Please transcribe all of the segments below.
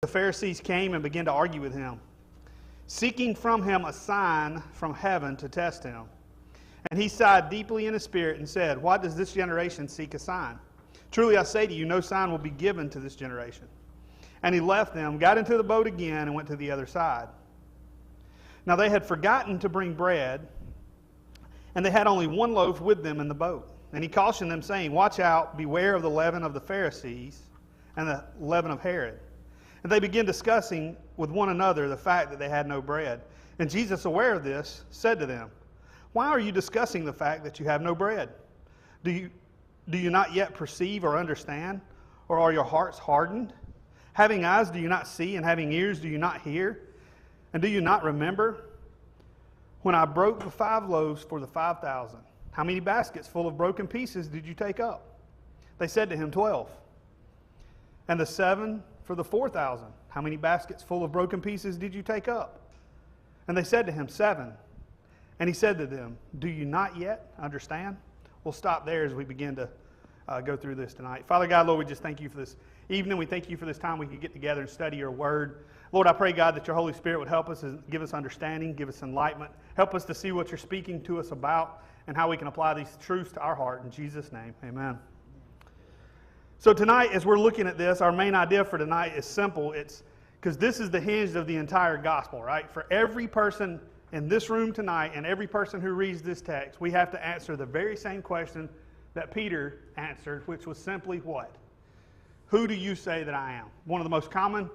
The Pharisees came and began to argue with him, seeking from him a sign from heaven to test him. And he sighed deeply in his spirit and said, "Why does this generation seek a sign? Truly I say to you, no sign will be given to this generation." And he left them, got into the boat again, and went to the other side. Now they had forgotten to bring bread, and they had only one loaf with them in the boat. And he cautioned them, saying, "Watch out, beware of the leaven of the Pharisees and the leaven of Herod." And they began discussing with one another the fact that they had no bread. And Jesus, aware of this, said to them, "Why are you discussing the fact that you have no bread? Do you not yet perceive or understand? Or are your hearts hardened? Having eyes, do you not see? And having ears, do you not hear? And do you not remember when I broke the 5 loaves for the 5,000? How many baskets full of broken pieces did you take up?" They said to him, 12. "And the 7 for the 4,000? How many baskets full of broken pieces did you take up?" And they said to him, 7. And he said to them, "Do you not yet understand?" We'll stop there as we begin to go through this tonight. Father God, Lord, we just thank you for this evening. We thank you for this time we could get together and study your word. Lord, I pray, God, that your Holy Spirit would help us and give us understanding, give us enlightenment. Help us to see what you're speaking to us about and how we can apply these truths to our heart. In Jesus' name, amen. So tonight, as we're looking at this, our main idea for tonight is simple. It's because this is the hinge of the entire gospel, right? For every person in this room tonight and every person who reads this text, we have to answer the very same question that Peter answered, which was simply what? Who do you say that I am? One of the most common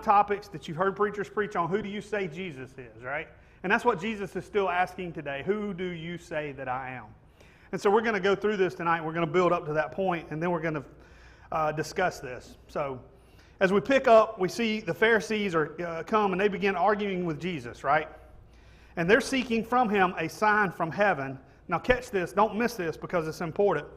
topics that you've heard preachers preach on. Who do you say Jesus is, right? And that's what Jesus is still asking today. Who do you say that I am? And so we're going to go through this tonight. We're going to build up to that point, and then we're going to discuss this. So as we pick up, we see the Pharisees come and they begin arguing with Jesus, right? And they're seeking from him a sign from heaven. Now catch this. Don't miss this because it's important.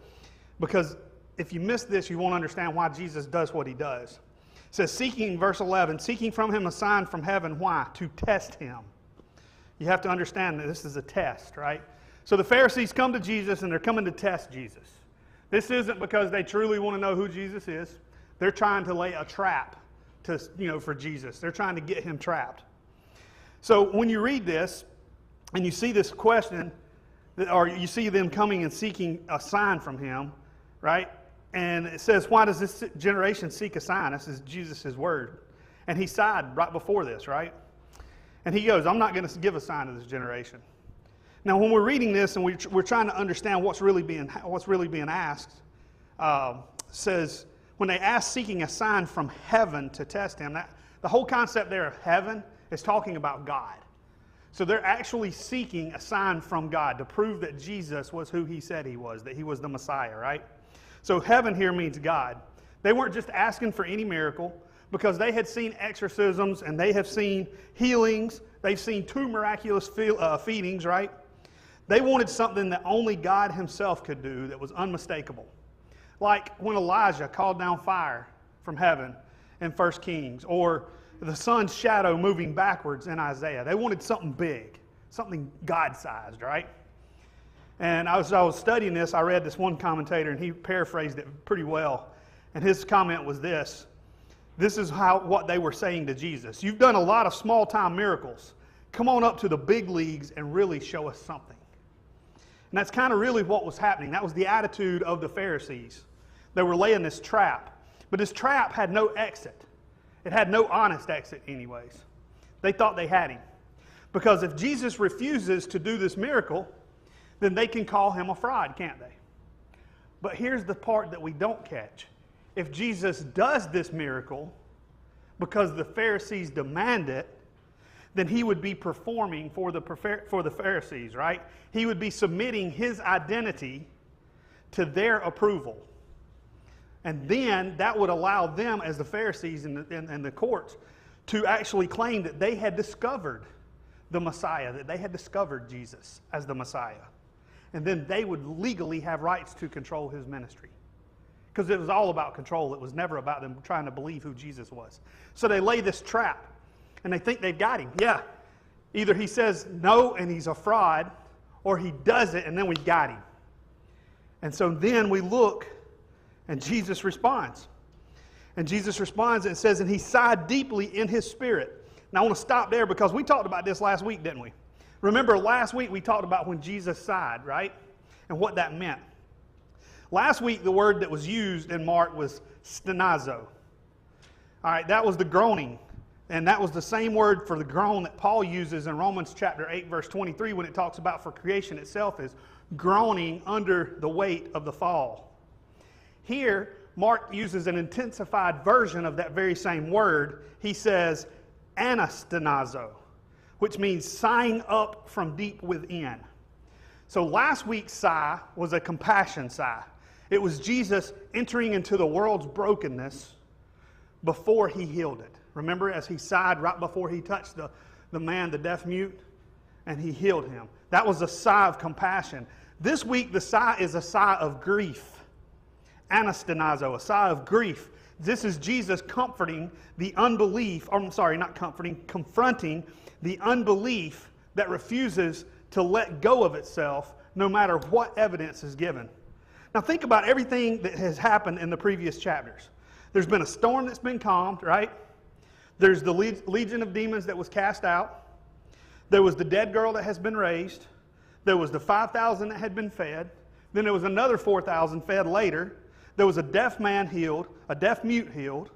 Because if you miss this, you won't understand why Jesus does what he does. It says, seeking, verse 11, seeking from him a sign from heaven. Why? To test him. You have to understand that this is a test, right? So the Pharisees come to Jesus and they're coming to test Jesus. This isn't because they truly want to know who Jesus is. They're trying to lay a trap for Jesus. They're trying to get him trapped. So when you read this and you see this question, or you see them coming and seeking a sign from him, right? And it says, why does this generation seek a sign? This is Jesus' word. And he sighed right before this, right? And he goes, I'm not going to give a sign to this generation. Now, when we're reading this and we're trying to understand what's really being asked, says, when they ask seeking a sign from heaven to test him, the whole concept there of heaven is talking about God. So they're actually seeking a sign from God to prove that Jesus was who he said he was, that he was the Messiah, right? So heaven here means God. They weren't just asking for any miracle because they had seen exorcisms and they have seen healings. They've seen 2 miraculous feedings, right? They wanted something that only God himself could do that was unmistakable. Like when Elijah called down fire from heaven in 1 Kings, or the sun's shadow moving backwards in Isaiah. They wanted something big, something God-sized, right? And as I was studying this, I read this one commentator, and he paraphrased it pretty well. And his comment was this. This is what they were saying to Jesus. You've done a lot of small-time miracles. Come on up to the big leagues and really show us something. And that's kind of really what was happening. That was the attitude of the Pharisees. They were laying this trap. But this trap had no exit. It had no honest exit anyways. They thought they had him. Because if Jesus refuses to do this miracle, then they can call him a fraud, can't they? But here's the part that we don't catch. If Jesus does this miracle because the Pharisees demand it, then he would be performing for the Pharisees, right? He would be submitting his identity to their approval. And then that would allow them, as the Pharisees and the courts, to actually claim that they had discovered the Messiah, that they had discovered Jesus as the Messiah. And then they would legally have rights to control his ministry. Because it was all about control. It was never about them trying to believe who Jesus was. So they lay this trap, and they think they've got him. Yeah, either he says no and he's a fraud, or he does it and then we got him. And so then we look, and Jesus responds. And Jesus responds and says, and he sighed deeply in his spirit. Now I want to stop there because we talked about this last week, didn't we? Remember last week we talked about when Jesus sighed, right? And what that meant. Last week the word that was used in Mark was stenazo. All right, that was the groaning. And that was the same word for the groan that Paul uses in Romans chapter 8, verse 23, when it talks about for creation itself is groaning under the weight of the fall. Here, Mark uses an intensified version of that very same word. He says, anastenazo, which means sighing up from deep within. So last week's sigh was a compassion sigh. It was Jesus entering into the world's brokenness before he healed it. Remember, as he sighed right before he touched the man, the deaf mute, and he healed him. That was a sigh of compassion. This week, the sigh is a sigh of grief. Anastenazo, a sigh of grief. This is Jesus comforting the unbelief, or I'm sorry, not comforting, confronting the unbelief that refuses to let go of itself no matter what evidence is given. Now think about everything that has happened in the previous chapters. There's been a storm that's been calmed, right? There's the legion of demons that was cast out. There was the dead girl that has been raised. There was the 5,000 that had been fed. Then there was another 4,000 fed later. There was a deaf man healed, a deaf mute healed.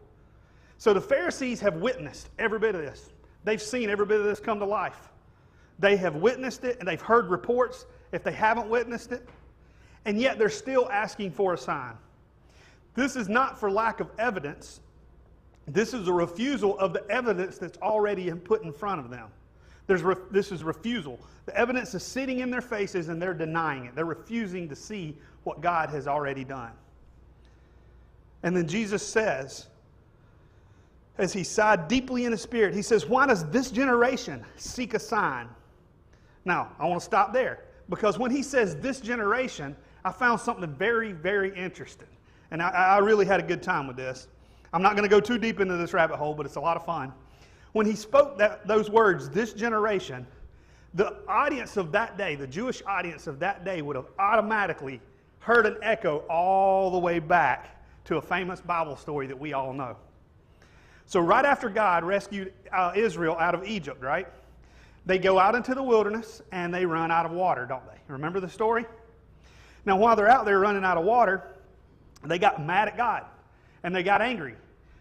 So the Pharisees have witnessed every bit of this. They've seen every bit of this come to life. They have witnessed it and they've heard reports if they haven't witnessed it. And yet they're still asking for a sign. This is not for lack of evidence. This is a refusal of the evidence that's already put in front of them. This is refusal. The evidence is sitting in their faces and they're denying it. They're refusing to see what God has already done. And then Jesus says, as he sighed deeply in his spirit, he says, why does this generation seek a sign? Now, I want to stop there. Because when he says this generation, I found something very, very interesting. And I really had a good time with this. I'm not going to go too deep into this rabbit hole, but it's a lot of fun. When he spoke those words, this generation, the audience of that day, the Jewish audience of that day would have automatically heard an echo all the way back to a famous Bible story that we all know. So right after God rescued Israel out of Egypt, right? They go out into the wilderness and they run out of water, don't they? Remember the story? Now while they're out there running out of water, they got mad at God and they got angry.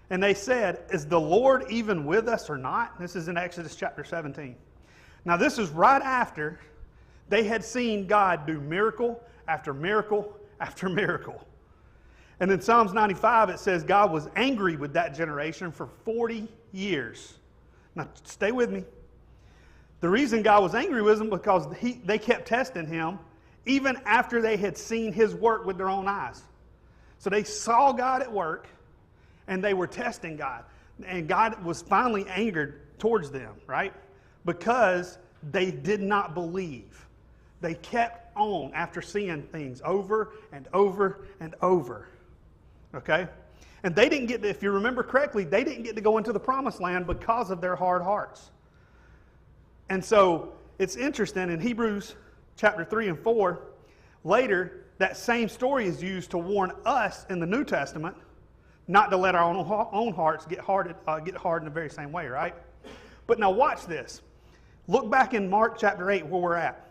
And they said, is the Lord even with us or not? This is in Exodus chapter 17. Now this is right after they had seen God do miracle after miracle after miracle. And in Psalms 95 it says God was angry with that generation for 40 years. Now stay with me. The reason God was angry with them because they kept testing him even after they had seen his work with their own eyes. So they saw God at work and they were testing God. And God was finally angered towards them, right? Because they did not believe. They kept on after seeing things over and over and over. Okay? And they didn't get to, if you remember correctly, they didn't get to go into the promised land because of their hard hearts. And so it's interesting in Hebrews chapter 3 and 4, later that same story is used to warn us in the New Testament not to let our own hearts get hardened in the very same way, right? But now watch this. Look back in Mark chapter 8 where we're at.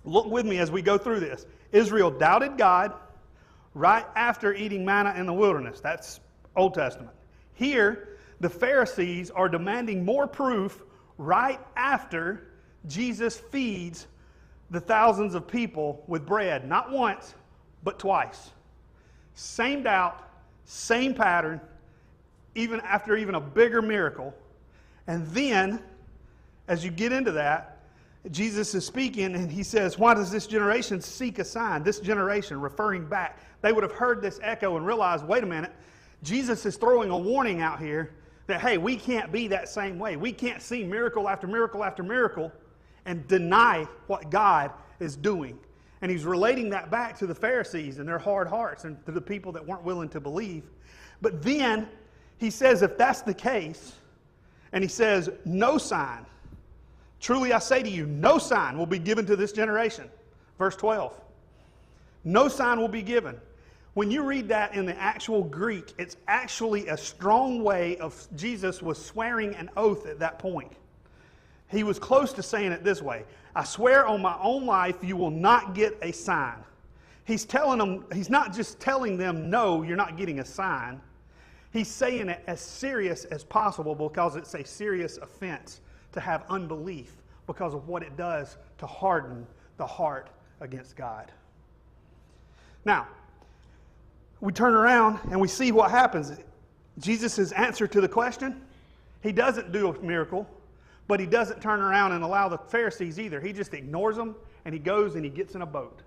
Look with me as we go through this. Israel doubted God right after eating manna in the wilderness. That's Old Testament. Here, the Pharisees are demanding more proof right after Jesus feeds the thousands of people with bread. Not once, but twice. Same doubt, same pattern, even after a bigger miracle. And then, as you get into that, Jesus is speaking and he says, why does this generation seek a sign? This generation, referring back. They would have heard this echo and realized, wait a minute, Jesus is throwing a warning out here that, hey, we can't be that same way. We can't see miracle after miracle after miracle and deny what God is doing. And he's relating that back to the Pharisees and their hard hearts and to the people that weren't willing to believe. But then he says, if that's the case, and he says, no sign. Truly I say to you, no sign will be given to this generation. Verse 12. No sign will be given. When you read that in the actual Greek, it's actually a strong way of Jesus was swearing an oath at that point. He was close to saying it this way: I swear on my own life, you will not get a sign. He's telling them, he's not just telling them, no, you're not getting a sign. He's saying it as serious as possible because it's a serious offense to have unbelief because of what it does to harden the heart against God. Now, we turn around and we see what happens. Jesus' answer to the question, he doesn't do a miracle, but he doesn't turn around and allow the Pharisees either. He just ignores them and he goes and he gets in a boat.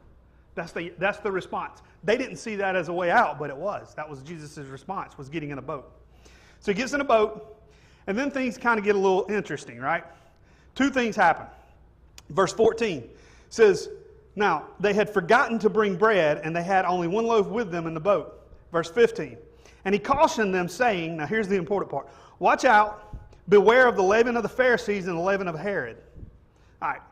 That's the response. They didn't see that as a way out, but it was. That was Jesus' response, was getting in a boat. So he gets in a boat, and then things kind of get a little interesting, right? Two things happen. Verse 14 says, now, they had forgotten to bring bread, and they had only one loaf with them in the boat. Verse 15, and he cautioned them, saying, now here's the important part, watch out, beware of the leaven of the Pharisees and the leaven of Herod. All right.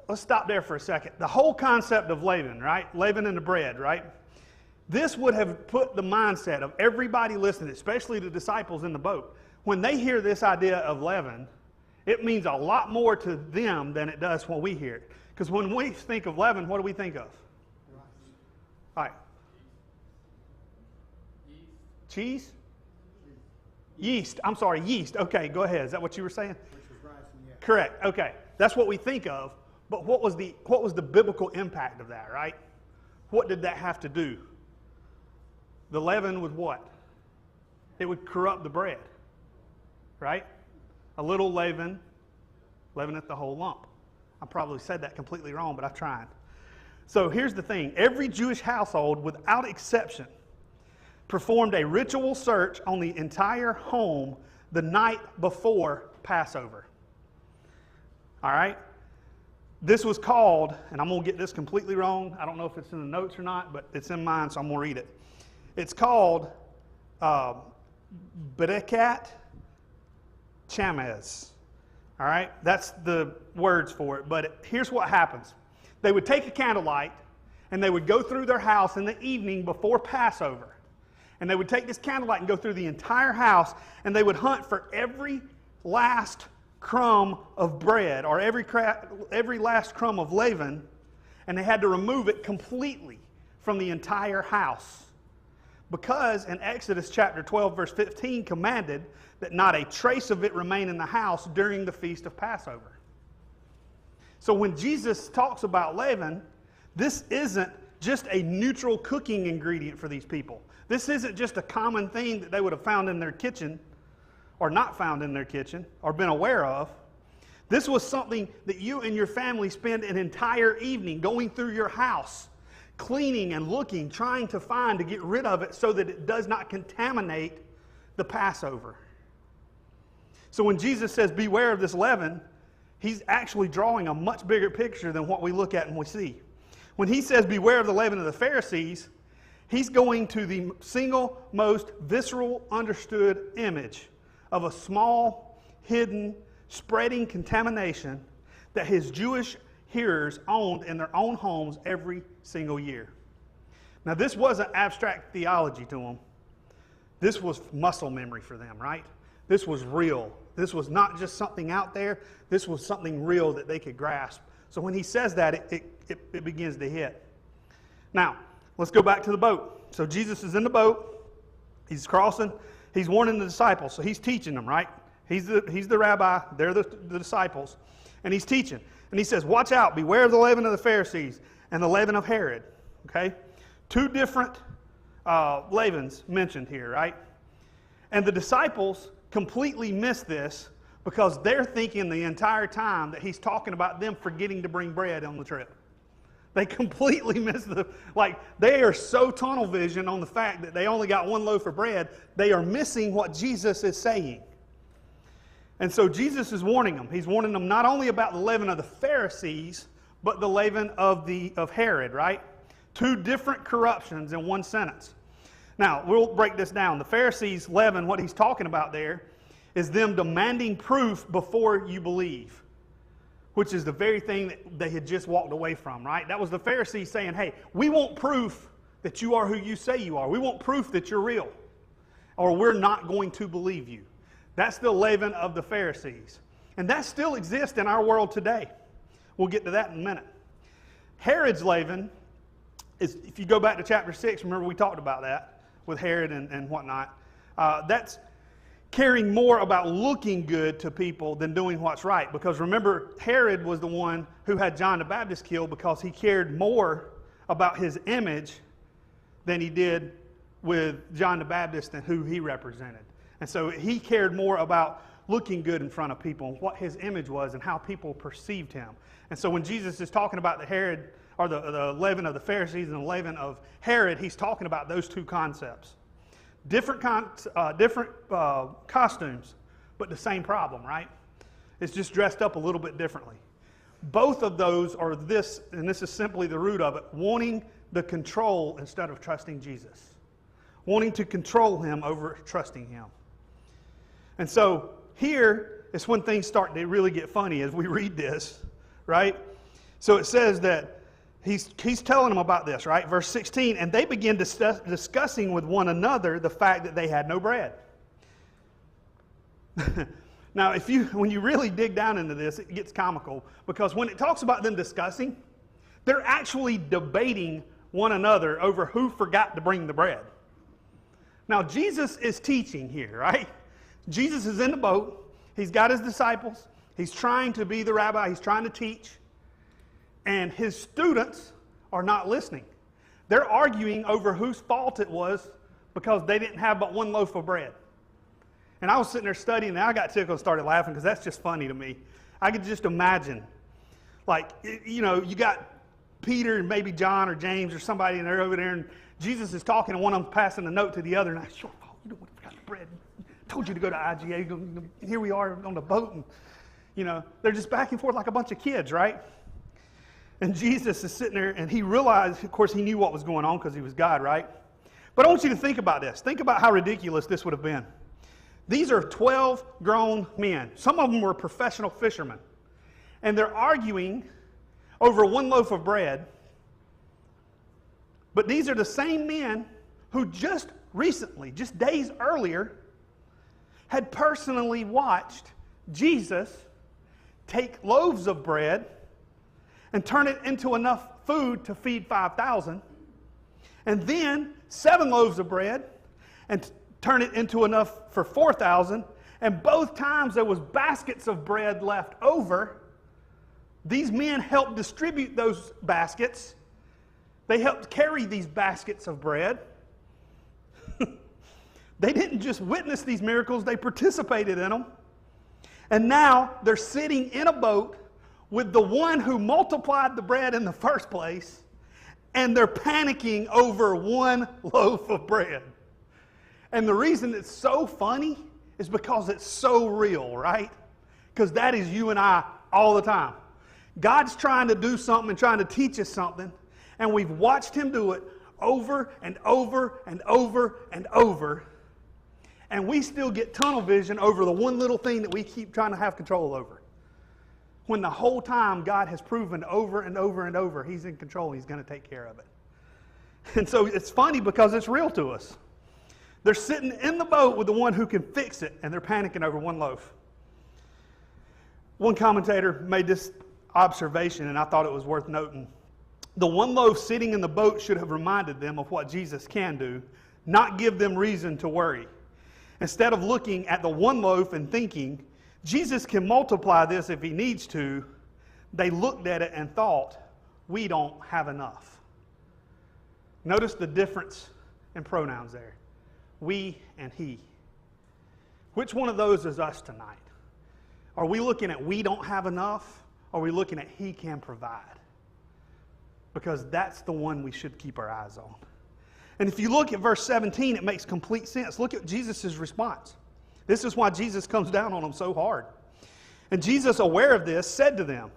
Let's stop there for a second. The whole concept of leaven, right? Leaven in the bread, right? This would have put the mindset of everybody listening, especially the disciples in the boat. When they hear this idea of leaven, it means a lot more to them than it does when we hear it. Because when we think of leaven, what do we think of? All right. Cheese? Yeast. I'm sorry, yeast. Okay, go ahead. Is that what you were saying? Which was rice, yeah. Correct. Okay. That's what we think of. But what was the biblical impact of that, right? What did that have to do? The leaven was what? It would corrupt the bread, right? A little leaven, leaveneth the whole lump. I probably said that completely wrong, but I tried. So here's the thing. Every Jewish household, without exception, performed a ritual search on the entire home the night before Passover. All right? This was called, and I'm going to get this completely wrong. I don't know if it's in the notes or not, but it's in mine, so I'm going to read it. It's called Berekat Chamez. All right? That's the words for it. But here's what happens. They would take a candlelight, and they would go through their house in the evening before Passover. And they would take this candlelight and go through the entire house, and they would hunt for every last crumb of bread or every last crumb of leaven, and they had to remove it completely from the entire house. Because in Exodus chapter 12 verse 15 commanded that not a trace of it remain in the house during the feast of Passover. So when Jesus talks about leaven, this isn't just a neutral cooking ingredient for these people. This isn't just a common thing that they would have found in their kitchen or not found in their kitchen, or been aware of. This was something that you and your family spend an entire evening going through your house, cleaning and looking, trying to find to get rid of it so that it does not contaminate the Passover. So when Jesus says, beware of this leaven, he's actually drawing a much bigger picture than what we look at and we see. When he says, beware of the leaven of the Pharisees, he's going to the single most visceral understood image of a small, hidden, spreading contamination that his Jewish hearers owned in their own homes every single year. Now, this wasn't abstract theology to them. This was muscle memory for them, right? This was real. This was not just something out there. This was something real that they could grasp. So when he says that, it begins to hit. Now, let's go back to the boat. So Jesus is in the boat. He's crossing. He's warning the disciples, so he's teaching them, right? He's the rabbi, they're the disciples, and he's teaching. And he says, watch out, beware of the leaven of the Pharisees and the leaven of Herod, okay? Two different leavens mentioned here, right? And the disciples completely miss this because they're thinking the entire time that he's talking about them forgetting to bring bread on the trip. They completely miss they are so tunnel vision on the fact that they only got one loaf of bread, they are missing what Jesus is saying. And so Jesus is warning them. He's warning them not only about the leaven of the Pharisees, but the leaven of Herod, right? Two different corruptions in one sentence. Now, we'll break this down. The Pharisees' leaven, what he's talking about there, is them demanding proof before you believe, which is the very thing that they had just walked away from, right? That was the Pharisees saying, hey, we want proof that you are who you say you are. We want proof that you're real, or we're not going to believe you. That's the leaven of the Pharisees. And that still exists in our world today. We'll get to that in a minute. Herod's leaven is, if you go back to chapter 6, remember we talked about that with Herod and whatnot. That's caring more about looking good to people than doing what's right. Because remember, Herod was the one who had John the Baptist killed because he cared more about his image than he did with John the Baptist and who he represented. And so he cared more about looking good in front of people and what his image was and how people perceived him. And so when Jesus is talking about the Herod, or the leaven of the Pharisees and the leaven of Herod, he's talking about those two concepts. Different costumes, but the same problem, right? It's just dressed up a little bit differently. Both of those are this, and this is simply the root of it, wanting the control instead of trusting Jesus. Wanting to control him over trusting him. And so here is when things start to really get funny as we read this, right? So it says that he's telling them about this, right? Verse 16, and they begin discussing with one another the fact that they had no bread. Now, when you really dig down into this, it gets comical, because when it talks about them discussing, they're actually debating one another over who forgot to bring the bread. Now, Jesus is teaching here, right? Jesus is in the boat. He's got his disciples. He's trying to be the rabbi. He's trying to teach. And his students are not listening. They're arguing over whose fault it was because they didn't have but one loaf of bread. And I was sitting there studying, and I got tickled and started laughing because that's just funny to me. I could just imagine, like, you know, you got Peter and maybe John or James or somebody, and they're over there, and Jesus is talking, and one of them's passing a note to the other, and I said, oh, you don't want to forget the bread. I told you to go to IGA. Here we are on the boat, and, you know, they're just back and forth like a bunch of kids, right? And Jesus is sitting there, and he realized, of course, he knew what was going on because he was God, right? But I want you to think about this. Think about how ridiculous this would have been. These are 12 grown men. Some of them were professional fishermen. And they're arguing over one loaf of bread. But these are the same men who just recently, just days earlier, had personally watched Jesus take loaves of bread and turn it into enough food to feed 5,000, and then 7 loaves of bread and turn it into enough for 4,000, and both times there was baskets of bread left over. These men helped distribute those baskets. They helped carry these baskets of bread. They didn't just witness these miracles, they participated in them. And now they're sitting in a boat with the one who multiplied the bread in the first place, and they're panicking over one loaf of bread. And the reason it's so funny is because it's so real, right? Because that is you and I all the time. God's trying to do something and trying to teach us something, and we've watched him do it over and over and over and over, and we still get tunnel vision over the one little thing that we keep trying to have control over. When the whole time God has proven over and over and over he's in control, he's going to take care of it. And so it's funny because it's real to us. They're sitting in the boat with the one who can fix it, and they're panicking over one loaf. One commentator made this observation, and I thought it was worth noting. The one loaf sitting in the boat should have reminded them of what Jesus can do, not give them reason to worry. Instead of looking at the one loaf and thinking, Jesus can multiply this if he needs to, they looked at it and thought, we don't have enough. Notice the difference in pronouns there. We and he. Which one of those is us tonight? Are we looking at we don't have enough? Or are we looking at he can provide? Because that's the one we should keep our eyes on. And if you look at verse 17, it makes complete sense. Look at Jesus' response. This is why Jesus comes down on them so hard. And Jesus, aware of this, said to them,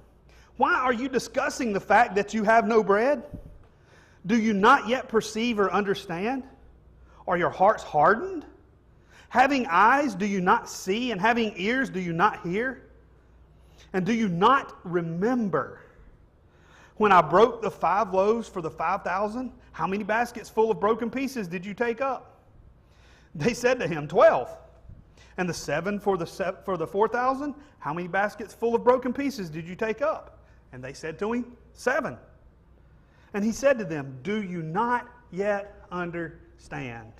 why are you discussing the fact that you have no bread? Do you not yet perceive or understand? Are your hearts hardened? Having eyes, do you not see? And having ears, do you not hear? And do you not remember when I broke the 5 loaves for the 5,000? How many baskets full of broken pieces did you take up? They said to him, 12. And the 7 for the 4,000? How many baskets full of broken pieces did you take up? And they said to him, 7. And he said to them, do you not yet understand?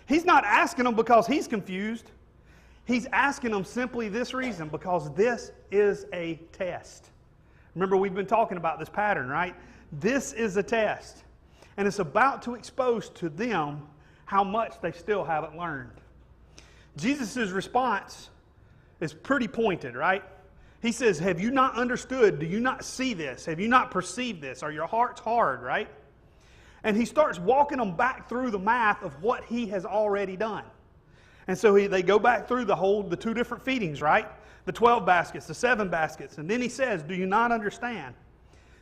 He's not asking them because he's confused. He's asking them simply this reason, because this is a test. Remember, we've been talking about this pattern, right? This is a test. And it's about to expose to them how much they still haven't learned. Jesus' response is pretty pointed, right? He says, have you not understood? Do you not see this? Have you not perceived this? Are your hearts hard, right? And he starts walking them back through the math of what he has already done. And so they go back through the 2 different feedings, right? The 12 baskets, the 7 baskets. And then he says, do you not understand?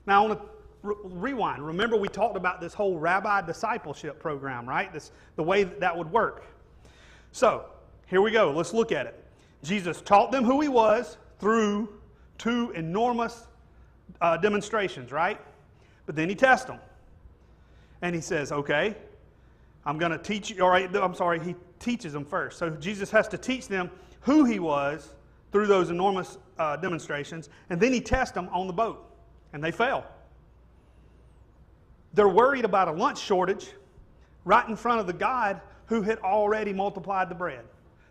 Now, I want to rewind. Remember, we talked about this whole rabbi discipleship program, right? The way that would work. So, here we go. Let's look at it. Jesus taught them who he was through 2 enormous demonstrations, right? But then he tests them. And he says, okay, I'm going to teach you. All right, I'm sorry, he teaches them first. So Jesus has to teach them who he was through those enormous demonstrations. And then he tests them on the boat. And they fail. They're worried about a lunch shortage right in front of the God who had already multiplied the bread.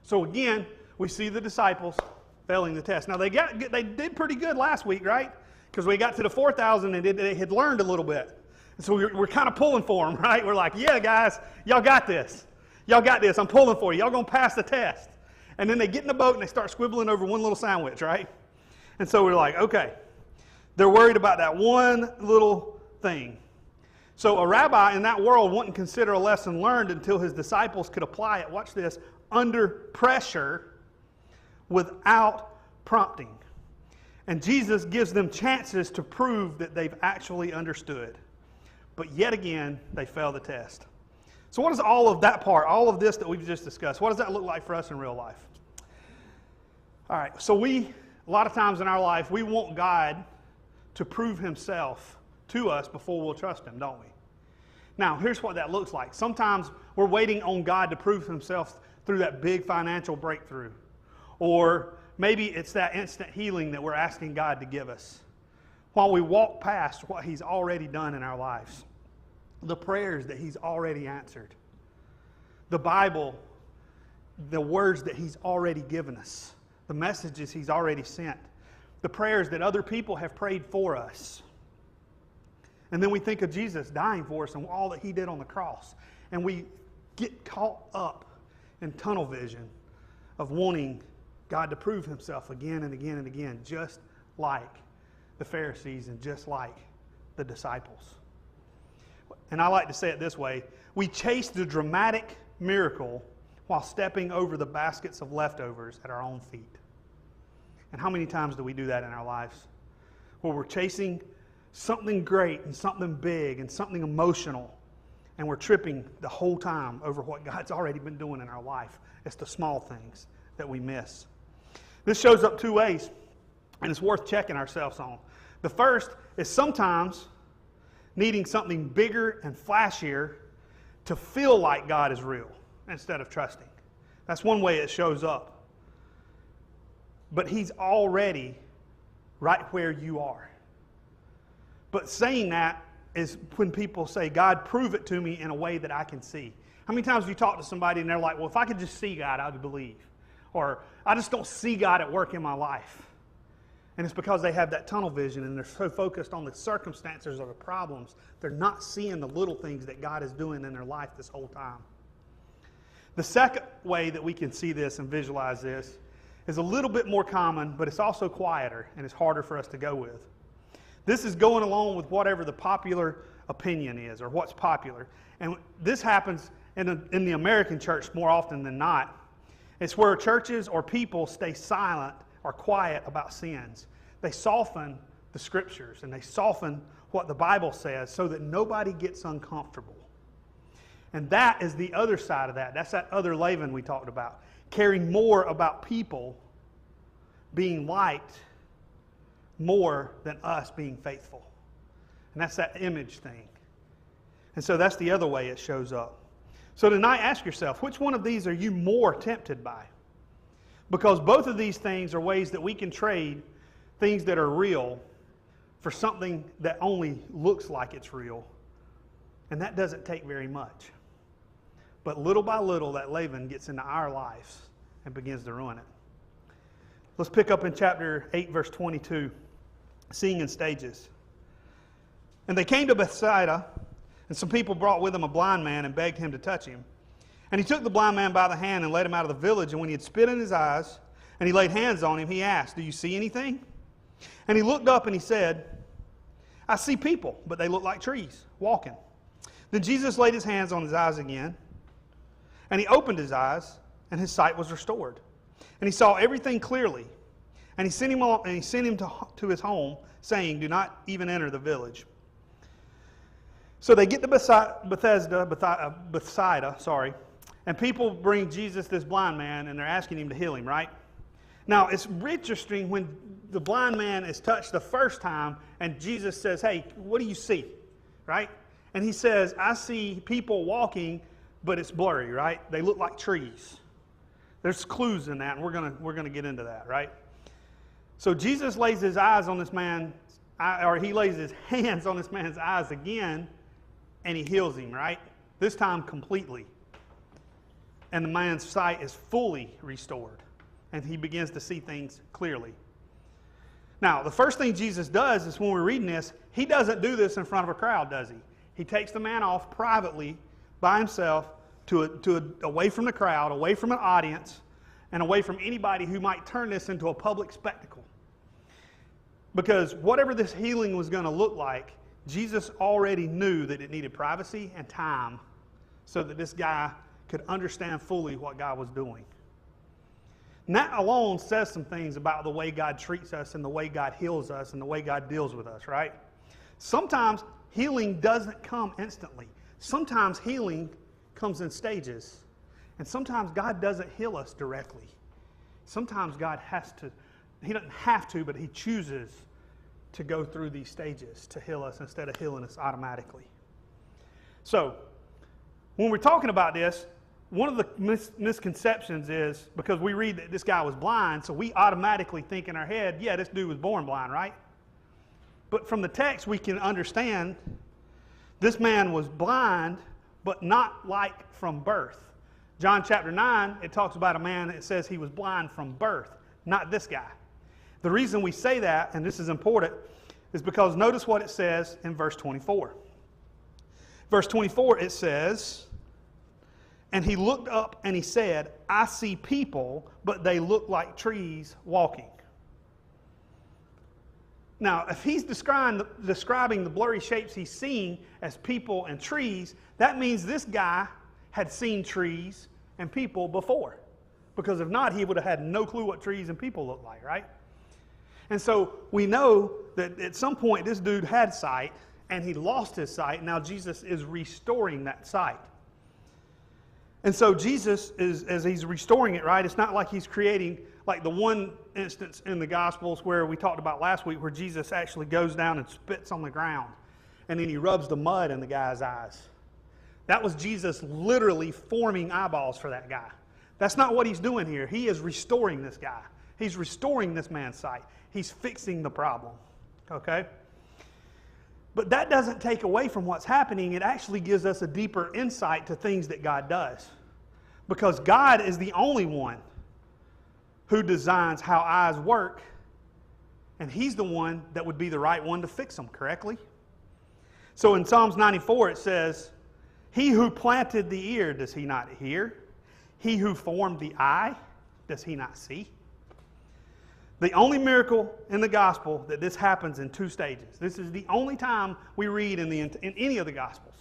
So again, we see the disciples failing the test. Now they did pretty good last week, right? Because we got to the 4,000 and they had learned a little bit. And so we're kind of pulling for them, right? We're like, yeah, guys, y'all got this. Y'all got this. I'm pulling for you. Y'all going to pass the test. And then they get in the boat and they start squibbling over one little sandwich, right? And so we're like, okay. They're worried about that one little thing. So a rabbi in that world wouldn't consider a lesson learned until his disciples could apply it, watch this, under pressure without prompting. And Jesus gives them chances to prove that they've actually understood. But yet again, they fail the test. So what is all of that part, all of this that we've just discussed, what does that look like for us in real life? All right, so a lot of times in our life, we want God to prove himself to us before we'll trust him, don't we? Now, here's what that looks like. Sometimes we're waiting on God to prove himself through that big financial breakthrough. Or maybe it's that instant healing that we're asking God to give us, while we walk past what he's already done in our lives. The prayers that he's already answered. The Bible, the words that he's already given us. The messages he's already sent. The prayers that other people have prayed for us. And then we think of Jesus dying for us and all that he did on the cross. And we get caught up in tunnel vision of wanting God to prove himself again and again and again, just like the Pharisees and just like the disciples. And I like to say it this way: we chase the dramatic miracle while stepping over the baskets of leftovers at our own feet. And how many times do we do that in our lives? Where we're chasing something great and something big and something emotional, and we're tripping the whole time over what God's already been doing in our life. It's the small things that we miss. This shows up 2 ways, and it's worth checking ourselves on. The first is sometimes needing something bigger and flashier to feel like God is real instead of trusting. That's one way it shows up. But he's already right where you are. But saying that is when people say, God, prove it to me in a way that I can see. How many times have you talked to somebody and they're like, well, if I could just see God, I would believe. Or I just don't see God at work in my life. And it's because they have that tunnel vision and they're so focused on the circumstances or the problems, they're not seeing the little things that God is doing in their life this whole time. The second way that we can see this and visualize this is a little bit more common, but it's also quieter and it's harder for us to go with. This is going along with whatever the popular opinion is or what's popular. And this happens in the American church more often than not. It's where churches or people stay silent or quiet about sins. They soften the scriptures and they soften what the Bible says so that nobody gets uncomfortable. And that is the other side of that. That's that other leaven we talked about. Caring more about people being liked more than us being faithful. And that's that image thing. And so that's the other way it shows up. So tonight, ask yourself, which one of these are you more tempted by? Because both of these things are ways that we can trade things that are real for something that only looks like it's real. And that doesn't take very much. But little by little, that leaven gets into our lives and begins to ruin it. Let's pick up in chapter 8, verse 22, seeing in stages. And they came to Bethsaida, and some people brought with them a blind man and begged him to touch him. And he took the blind man by the hand and led him out of the village. And when he had spit in his eyes and he laid hands on him, he asked, "Do you see anything?" And he looked up and he said, "I see people, but they look like trees, walking." Then Jesus laid his hands on his eyes again, and he opened his eyes, and his sight was restored. And he saw everything clearly. And he sent him to his home, saying, "Do not even enter the village." So they get to Bethsaida, and people bring Jesus this blind man, and they're asking him to heal him, right? Now, it's interesting when the blind man is touched the first time, and Jesus says, "Hey, what do you see?" Right? And he says, "I see people walking, but it's blurry," right? They look like trees. There's clues in that, and we're gonna get into that, right? So Jesus lays his eyes on this man, or he lays his hands on this man's eyes again, and he heals him, right? This time completely. And the man's sight is fully restored, and he begins to see things clearly. Now, the first thing Jesus does is when we're reading this, he doesn't do this in front of a crowd, does he? He takes the man off privately by himself away from the crowd, away from an audience, and away from anybody who might turn this into a public spectacle. Because whatever this healing was going to look like, Jesus already knew that it needed privacy and time so that this guy could understand fully what God was doing. And that alone says some things about the way God treats us and the way God heals us and the way God deals with us, right? Sometimes healing doesn't come instantly. Sometimes healing comes in stages. And sometimes God doesn't heal us directly. Sometimes God he doesn't have to, but he chooses to go through these stages to heal us instead of healing us automatically. So, when we're talking about this, one of the misconceptions is, because we read that this guy was blind, so we automatically think in our head, yeah, this dude was born blind, right? But from the text, we can understand this man was blind, but not like from birth. John chapter 9, it talks about a man that says he was blind from birth, not this guy. The reason we say that, and this is important, is because notice what it says in verse 24. Verse 24, it says, "And he looked up and he said, 'I see people, but they look like trees walking.'" Now, if he's describing the blurry shapes he's seeing as people and trees, that means this guy had seen trees and people before. Because if not, he would have had no clue what trees and people look like, right? And so we know that at some point this dude had sight, and he lost his sight. Now Jesus is restoring that sight. And so Jesus is, as he's restoring it, right, it's not like he's creating, like the one instance in the Gospels where we talked about last week where Jesus actually goes down and spits on the ground. And then he rubs the mud in the guy's eyes. That was Jesus literally forming eyeballs for that guy. That's not what he's doing here. He is restoring this guy. He's restoring this man's sight. He's fixing the problem. Okay? But that doesn't take away from what's happening. It actually gives us a deeper insight to things that God does. Because God is the only one who designs how eyes work, and he's the one that would be the right one to fix them correctly. So in Psalms 94 it says, "He who planted the ear, does he not hear? He who formed the eye, does he not see?" The only miracle in the gospel that this happens in two stages. This is the only time we read in any of the gospels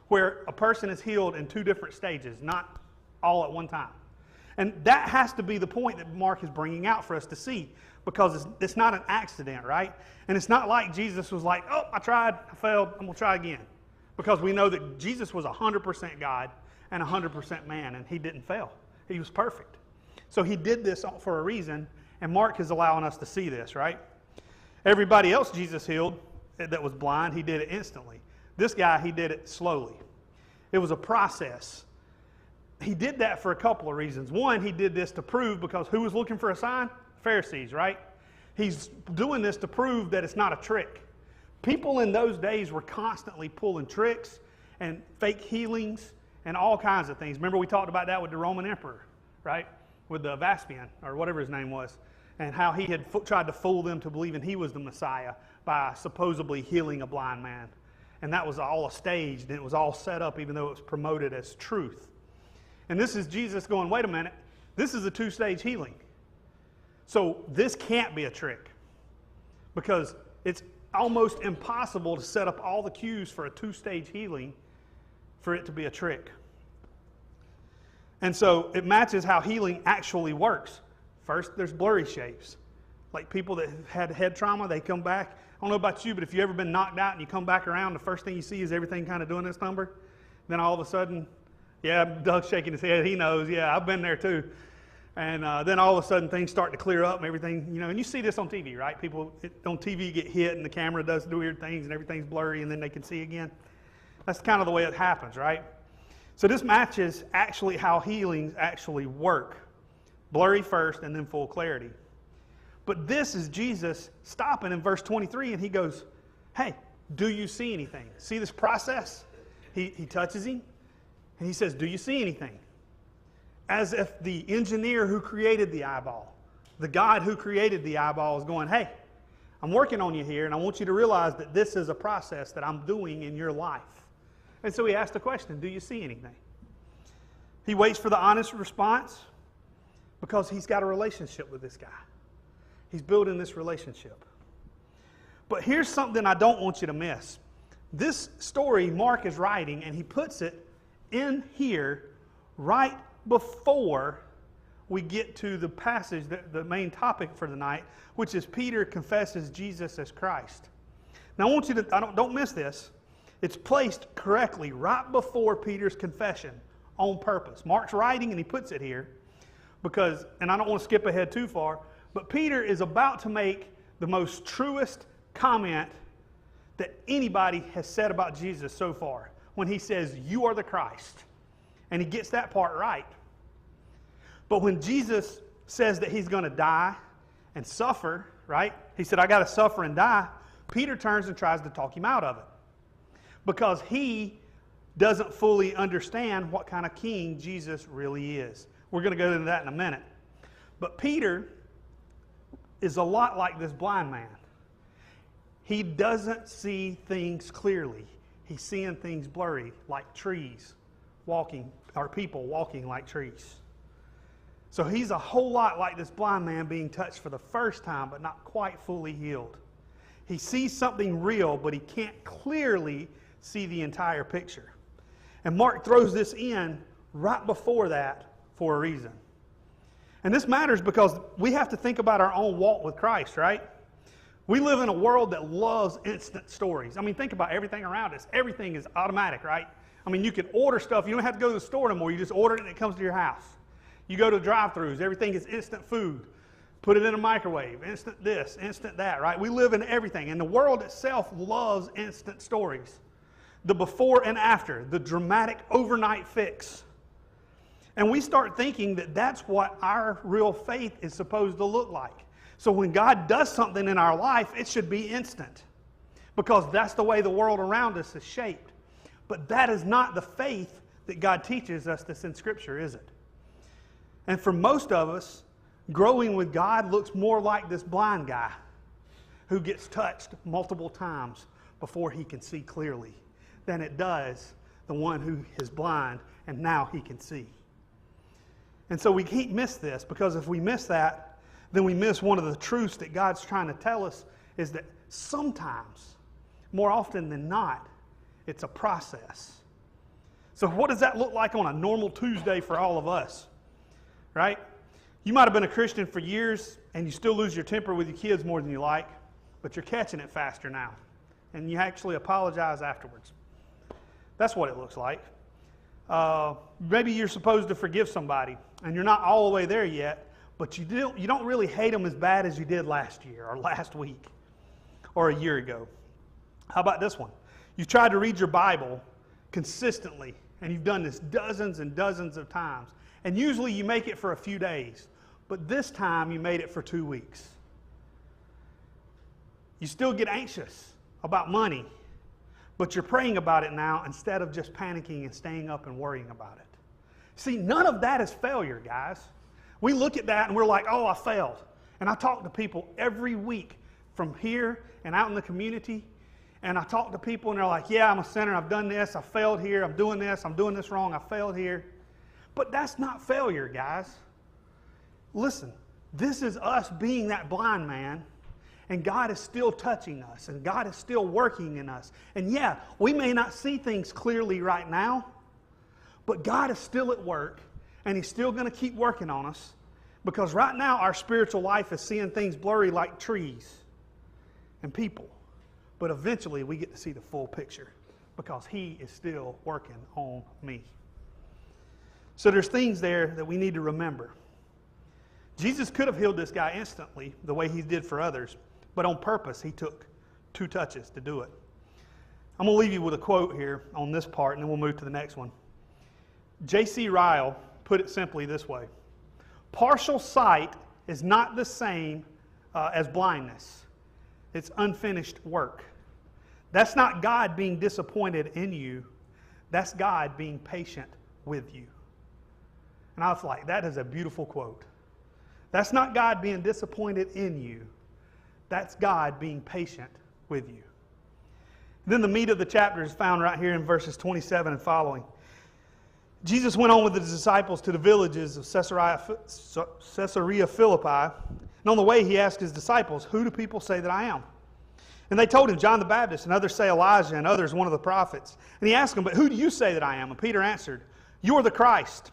where a person is healed in two different stages, not all at one time. And that has to be the point that Mark is bringing out for us to see, because it's not an accident, right? And it's not like Jesus was like, "Oh, I tried, I failed, I'm going to try again." Because we know that Jesus was 100% God and 100% man, and he didn't fail. He was perfect. So he did this for a reason, and Mark is allowing us to see this, right? Everybody else Jesus healed that was blind, he did it instantly. This guy, he did it slowly. It was a process. He did that for a couple of reasons. One, he did this to prove, because who was looking for a sign? Pharisees, right? He's doing this to prove that it's not a trick. People in those days were constantly pulling tricks and fake healings and all kinds of things. Remember we talked about that with the Roman emperor, right? With the Vespasian, or whatever his name was, and how he had tried to fool them to believing he was the Messiah by supposedly healing a blind man. And that was all staged, and it was all set up, even though it was promoted as truth. And this is Jesus going, wait a minute, this is a two-stage healing. So this can't be a trick, because it's almost impossible to set up all the cues for a two-stage healing for it to be a trick. And so it matches how healing actually works. First, there's blurry shapes. Like people that have had head trauma, they come back. I don't know about you, but if you've ever been knocked out and you come back around, the first thing you see is everything kind of doing this number. Then all of a sudden, yeah, Doug's shaking his head. He knows. Yeah, I've been there too. And then all of a sudden things start to clear up and everything, you know, and you see this on TV, right? People on TV get hit and the camera does weird things and everything's blurry and then they can see again. That's kind of the way it happens, right? So this matches actually how healings actually work. Blurry first and then full clarity. But this is Jesus stopping in verse 23 and he goes, hey, do you see anything? See this process? He touches him and he says, do you see anything? As if the engineer who created the eyeball, the God who created the eyeball is going, hey, I'm working on you here and I want you to realize that this is a process that I'm doing in your life. And so he asked the question, do you see anything? He waits for the honest response because he's got a relationship with this guy. He's building this relationship. But here's something I don't want you to miss. This story Mark is writing, and he puts it in here right before we get to the passage, the main topic for tonight, which is Peter confesses Jesus as Christ. Now I want you to, don't miss this. It's placed correctly right before Peter's confession on purpose. Mark's writing and he puts it here because, and I don't want to skip ahead too far, but Peter is about to make the most truest comment that anybody has said about Jesus so far when he says, you are the Christ. And he gets that part right. But when Jesus says that he's going to die and suffer, right? He said, I got to suffer and die. Peter turns and tries to talk him out of it because he doesn't fully understand what kind of king Jesus really is. We're going to go into that in a minute. But Peter is a lot like this blind man. He doesn't see things clearly. He's seeing things blurry, like trees walking, or people walking like trees. So he's a whole lot like this blind man being touched for the first time, but not quite fully healed. He sees something real, but he can't clearly see the entire picture. And Mark throws this in right before that for a reason. And this matters because we have to think about our own walk with Christ, right? We live in a world that loves instant stories. I mean, think about everything around us. Everything is automatic, right? I mean, you can order stuff. You don't have to go to the store anymore. You just order it and it comes to your house. You go to drive-thrus. Everything is instant food. Put it in a microwave. Instant this, instant that, right? We live in everything. And the world itself loves instant stories. The before and after. The dramatic overnight fix. And we start thinking that that's what our real faith is supposed to look like. So when God does something in our life, it should be instant. Because that's the way the world around us is shaped. But that is not the faith that God teaches us that's in Scripture, is it? And for most of us, growing with God looks more like this blind guy who gets touched multiple times before he can see clearly than it does the one who is blind and now he can see. And so we can't miss this, because if we miss that, then we miss one of the truths that God's trying to tell us, is that sometimes, more often than not, it's a process. So what does that look like on a normal Tuesday for all of us? Right? You might have been a Christian for years and you still lose your temper with your kids more than you like, but you're catching it faster now. And you actually apologize afterwards. That's what it looks like. Maybe you're supposed to forgive somebody and you're not all the way there yet, but you don't really hate them as bad as you did last year or last week or a year ago. How about this one? You've tried to read your Bible consistently, and you've done this dozens and dozens of times. And usually you make it for a few days, but this time you made it for 2 weeks. You still get anxious about money, but you're praying about it now instead of just panicking and staying up and worrying about it. See, none of that is failure, guys. We look at that and we're like, oh, I failed. And I talk to people every week from here and out in the community, and I talk to people and they're like, yeah, I'm a sinner, I've done this, I failed here, I'm doing this wrong, I failed here. But that's not failure, guys. Listen, this is us being that blind man, and God is still touching us, and God is still working in us. And yeah, we may not see things clearly right now, but God is still at work, and He's still going to keep working on us, because right now our spiritual life is seeing things blurry like trees and people. But eventually we get to see the full picture, because He is still working on me. So there's things there that we need to remember. Jesus could have healed this guy instantly the way He did for others, but on purpose He took 2 touches to do it. I'm going to leave you with a quote here on this part, and then we'll move to the next one. J.C. Ryle put it simply this way: partial sight is not the same as blindness. It's unfinished work. That's not God being disappointed in you. That's God being patient with you. And I was like, that is a beautiful quote. That's not God being disappointed in you. That's God being patient with you. Then the meat of the chapter is found right here in verses 27 and following. Jesus went on with the disciples to the villages of Caesarea Philippi. And on the way he asked his disciples, who do people say that I am? And they told him, John the Baptist, and others say Elijah, and others one of the prophets. And he asked them, but who do you say that I am? And Peter answered, you are the Christ.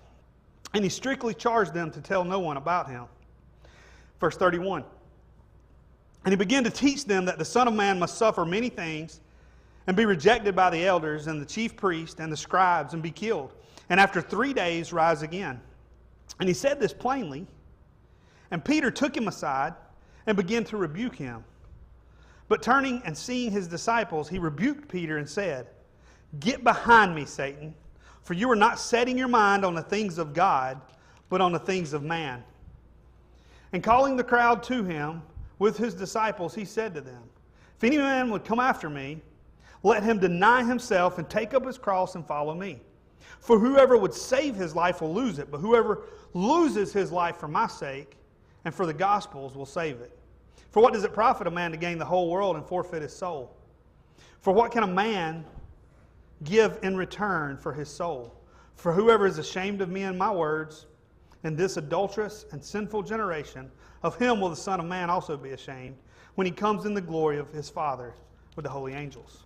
And he strictly charged them to tell no one about him. Verse 31. And he began to teach them that the Son of Man must suffer many things and be rejected by the elders and the chief priests and the scribes and be killed, and after 3 days rise again. And he said this plainly. And Peter took him aside and began to rebuke him. But turning and seeing his disciples, he rebuked Peter and said, get behind me, Satan, for you are not setting your mind on the things of God, but on the things of man. And calling the crowd to him with his disciples, he said to them, if any man would come after me, let him deny himself and take up his cross and follow me. For whoever would save his life will lose it, but whoever loses his life for my sake and for the gospel's will save it. For what does it profit a man to gain the whole world and forfeit his soul? For what can a man give in return for his soul? For whoever is ashamed of me and my words in this adulterous and sinful generation, of him will the Son of Man also be ashamed when he comes in the glory of his Father with the holy angels.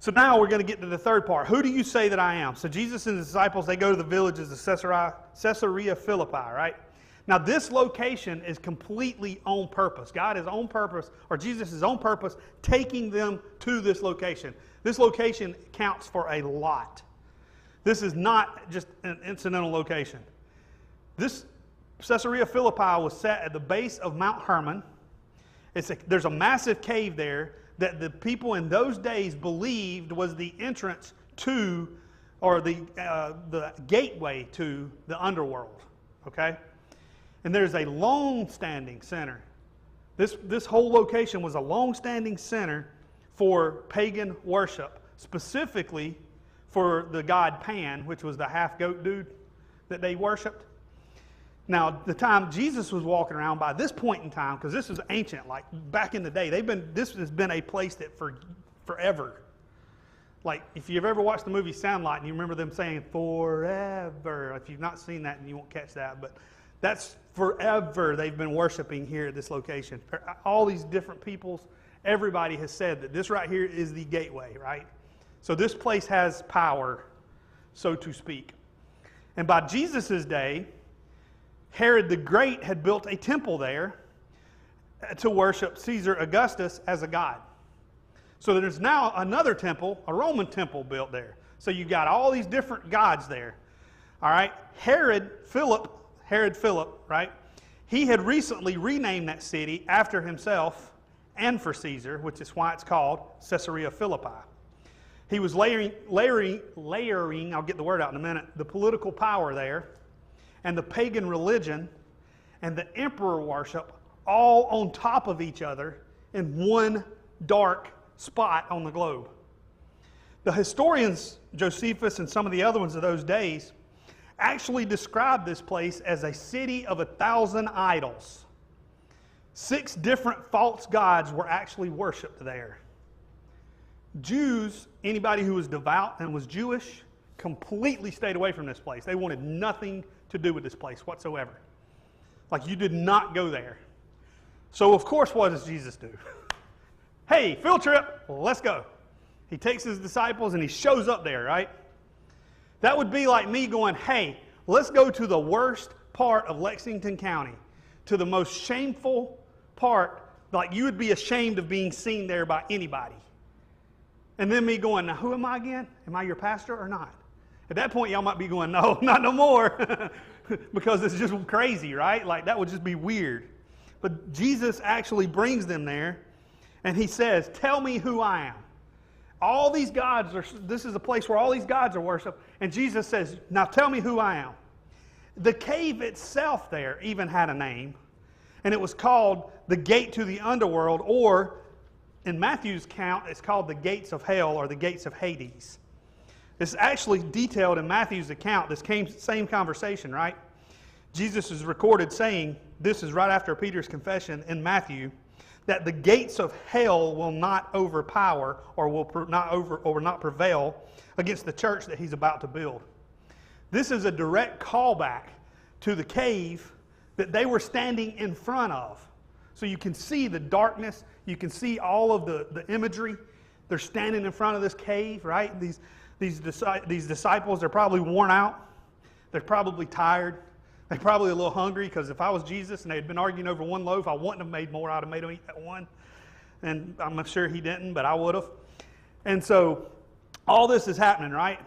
So now we're going to get to the third part. Who do you say that I am? So Jesus and his disciples, they go to the villages of Caesarea Philippi, right? Now this location is completely on purpose. God is on purpose, or Jesus is on purpose, taking them to this location. This location counts for a lot. This is not just an incidental location. This Caesarea Philippi was set at the base of Mount Hermon. There's a massive cave there that the people in those days believed was the entrance to, or the gateway to the underworld. Okay? And there's a long-standing center. This whole location was a long-standing center for pagan worship, specifically for the god Pan, which was the half-goat dude that they worshipped. Now, the time Jesus was walking around, by this point in time, because this is ancient, like back in the day, this has been a place that forever. Like, if you've ever watched the movie Sandlot and you remember them saying forever, if you've not seen that, you won't catch that, but that's forever they've been worshiping here at this location. All these different peoples, everybody has said that this right here is the gateway, right? So this place has power, so to speak. And by Jesus' day, Herod the Great had built a temple there to worship Caesar Augustus as a god. So there's now another temple, a Roman temple built there. So you got all these different gods there. All right, Herod Philip, right? He had recently renamed that city after himself and for Caesar, which is why it's called Caesarea Philippi. He was layering, I'll get the word out in a minute, the political power there, and the pagan religion, and the emperor worship, all on top of each other in one dark spot on the globe. The historians, Josephus and some of the other ones of those days, actually described this place as a city of 1,000 idols. 6 different false gods were actually worshipped there. Jews, anybody who was devout and was Jewish, completely stayed away from this place. They wanted nothing to do with this place whatsoever. Like, you did not go there. So, of course, what does Jesus do? Hey, field trip, let's go. He takes his disciples and he shows up there, right? That would be like me going, hey, let's go to the worst part of Lexington County, to the most shameful part, like you would be ashamed of being seen there by anybody. And then me going, now who am I again? Am I your pastor or not? At that point, y'all might be going, no, not no more, because it's just crazy, right? Like, that would just be weird. But Jesus actually brings them there, and he says, tell me who I am. All these gods this is a place where all these gods are worshipped, and Jesus says, now tell me who I am. The cave itself there even had a name, and it was called the Gate to the Underworld, or in Matthew's account, it's called the Gates of Hell or the Gates of Hades. This is actually detailed in Matthew's account, this same conversation, right? Jesus is recorded saying, this is right after Peter's confession in Matthew, that the gates of hell will not overpower or will not prevail against the church that he's about to build. This is a direct callback to the cave that they were standing in front of. So you can see the darkness, you can see all of the imagery. They're standing in front of this cave, right? These disciples, they're probably worn out. They're probably tired. They're probably a little hungry, because if I was Jesus and they had been arguing over one loaf, I wouldn't have made more. I'd have made them eat that one. And I'm sure he didn't, but I would have. And so all this is happening, right?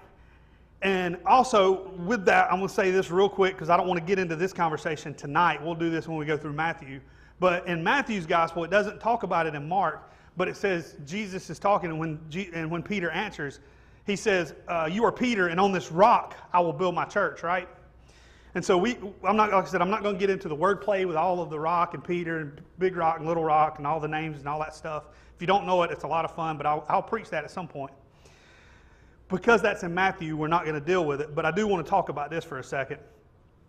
And also with that, I'm going to say this real quick, because I don't want to get into this conversation tonight. We'll do this when we go through Matthew. But in Matthew's gospel, it doesn't talk about it in Mark, but it says Jesus is talking, and when Peter answers, he says, you are Peter, and on this rock I will build my church, right? And so I'm not going to get into the wordplay with all of the rock and Peter and big rock and little rock and all the names and all that stuff. If you don't know it, it's a lot of fun, but I'll preach that at some point. Because that's in Matthew, we're not going to deal with it, but I do want to talk about this for a second.